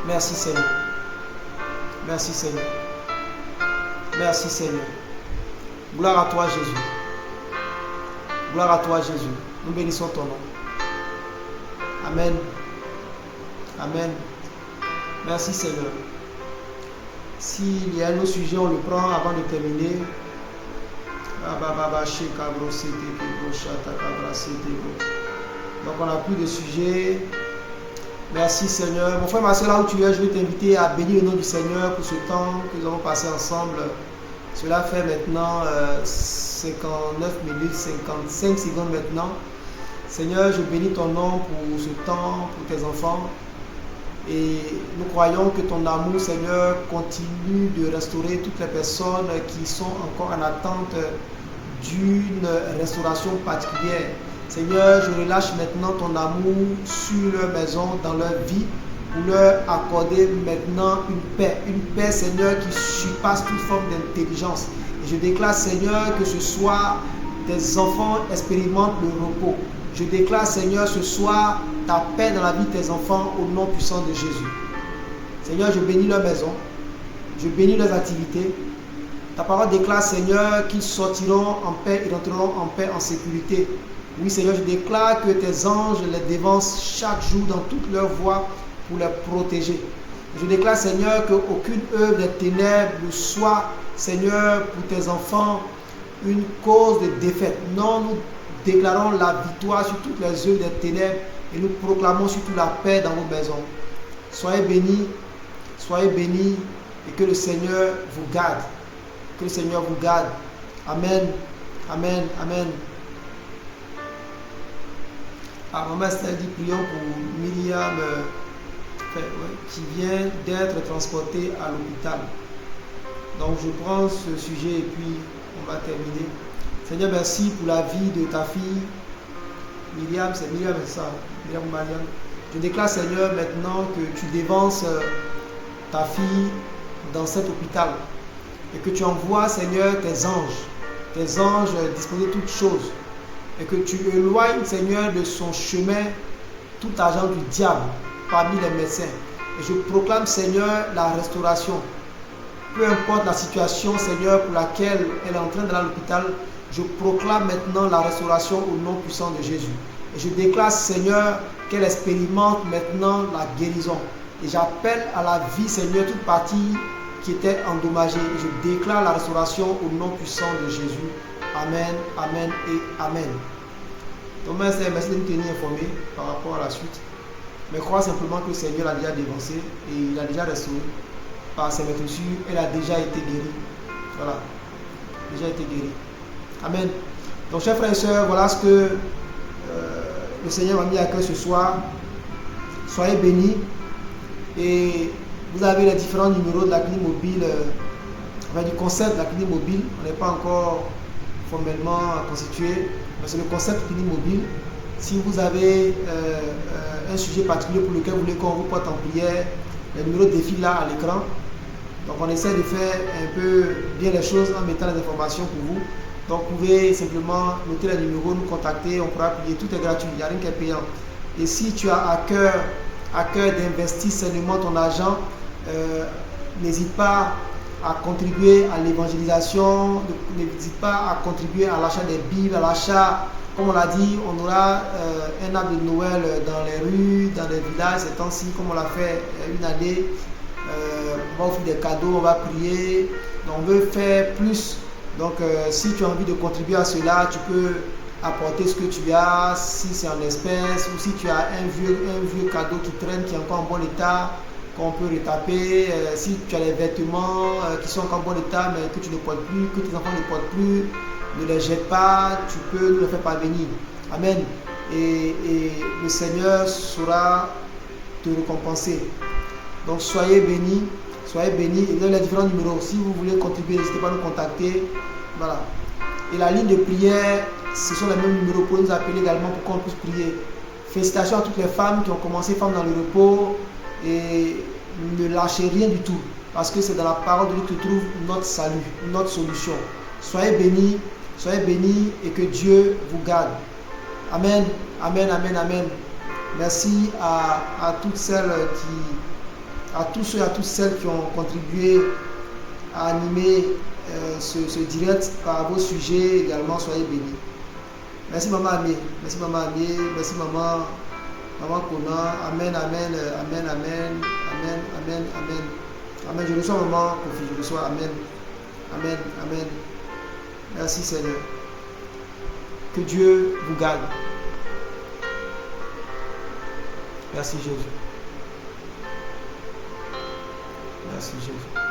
Merci, Seigneur. Merci, Seigneur. Merci, Seigneur. Gloire à toi, Jésus. Gloire à toi, Jésus. Nous bénissons ton nom. Amen. Amen. Merci, Seigneur. S'il y a un autre sujet, on le prend avant de terminer. Donc on n'a plus de sujet. Merci Seigneur. Mon frère, ma soeur, là où tu es, je vais t'inviter à bénir le nom du Seigneur pour ce temps que nous avons passé ensemble. Cela fait maintenant 59 minutes, 55 secondes maintenant. Seigneur, je bénis ton nom pour ce temps, pour tes enfants. Et nous croyons que ton amour, Seigneur, continue de restaurer toutes les personnes qui sont encore en attente d'une restauration particulière. Seigneur, je relâche maintenant ton amour sur leur maison, dans leur vie, pour leur accorder maintenant une paix, Seigneur, qui surpasse toute forme d'intelligence. Et je déclare, Seigneur, que ce soir, tes enfants expérimentent le repos. Je déclare, Seigneur, ce soir, ta paix dans la vie de tes enfants au nom puissant de Jésus. Seigneur, je bénis leur maison, je bénis leurs activités. Ta parole déclare, Seigneur, qu'ils sortiront en paix et rentreront en paix, en sécurité. Oui, Seigneur, je déclare que tes anges les dévancent chaque jour dans toutes leurs voies pour les protéger. Je déclare, Seigneur, qu'aucune œuvre des ténèbres ne soit, Seigneur, pour tes enfants, une cause de défaite. Non, nous déclarons la victoire sur toutes les œuvres des ténèbres et nous proclamons surtout la paix dans vos maisons. Soyez bénis et que le Seigneur vous garde. Que le Seigneur vous garde. Amen. Amen. Amen. Ah, maman Estelle dit, prions pour Myriam qui vient d'être transportée à l'hôpital. Donc je prends ce sujet et puis on va terminer. Seigneur, merci pour la vie de ta fille. Myriam, c'est ça. Myriam. Je déclare, Seigneur, maintenant que tu dévances ta fille dans cet hôpital et que tu envoies, Seigneur, tes anges disposer de toutes choses et que tu éloignes, Seigneur, de son chemin tout agent du diable parmi les médecins. Et je proclame, Seigneur, la restauration. Peu importe la situation, Seigneur, pour laquelle elle est en train d'aller à l'hôpital, je proclame maintenant la restauration au nom puissant de Jésus. Et je déclare, Seigneur, qu'elle expérimente maintenant la guérison. Et j'appelle à la vie, Seigneur, toute partie qui était endommagée. Et je déclare la restauration au nom puissant de Jésus. Amen, amen et amen. Donc, merci de nous tenir informés par rapport à la suite. Mais crois simplement que le Seigneur l'a déjà dévancé et il a déjà restauré. Par ses maîtresses, elle a déjà été guérie. Voilà. Déjà été guérie. Amen. Donc, chers frères et sœurs, voilà ce que le Seigneur m'a mis à cœur ce soir. Soyez bénis. Et vous avez les différents numéros de la clinique mobile, du concept de la clinique mobile. On n'est pas encore formellement constitué, mais c'est le concept clinique mobile. Si vous avez un sujet particulier pour lequel vous voulez qu'on vous porte en prière, le numéro défile là à l'écran. Donc on essaie de faire un peu bien les choses en mettant les informations pour vous. Donc vous pouvez simplement noter les numéros, nous contacter, on pourra prier, tout est gratuit, il n'y a rien qui est payant. Et si tu as à cœur d'investir sainement ton argent, n'hésite pas à contribuer à l'évangélisation, n'hésite pas à contribuer à l'achat des Bibles, à l'achat, comme on l'a dit, on aura un arbre de Noël dans les rues, dans les villages ces temps-ci, comme on l'a fait une année. On va offrir des cadeaux, on va prier, donc on veut faire plus. Donc si tu as envie de contribuer à cela, tu peux apporter ce que tu as, si c'est en espèces, ou si tu as un vieux cadeau qui traîne, qui est encore en bon état, qu'on peut retaper, si tu as les vêtements qui sont encore en bon état, mais que tu ne portes plus, que tes enfants ne portent plus, ne les jette pas, tu peux nous les faire parvenir. Amen. Et le Seigneur saura te récompenser. Donc soyez bénis et dans les différents numéros. Si vous voulez contribuer, n'hésitez pas à nous contacter. Voilà. Et la ligne de prière, ce sont les mêmes numéros pour nous appeler également pour qu'on puisse prier. Félicitations à toutes les femmes qui ont commencé Femmes dans le repos et ne lâchez rien du tout parce que c'est dans la parole de Dieu que trouve notre salut, notre solution. Soyez bénis et que Dieu vous garde. Amen, amen, amen, amen. Merci à toutes celles à tous ceux et à toutes celles qui ont contribué à animer ce direct par vos sujets également. Soyez bénis. Merci maman Amé, merci maman Kona. Amen, amen, amen, amen, amen, amen, amen. Amen. Je reçois maman Kofi, je reçois amen, amen, amen. Merci Seigneur. Que Dieu vous garde. Merci Jésus. Merci Jésus.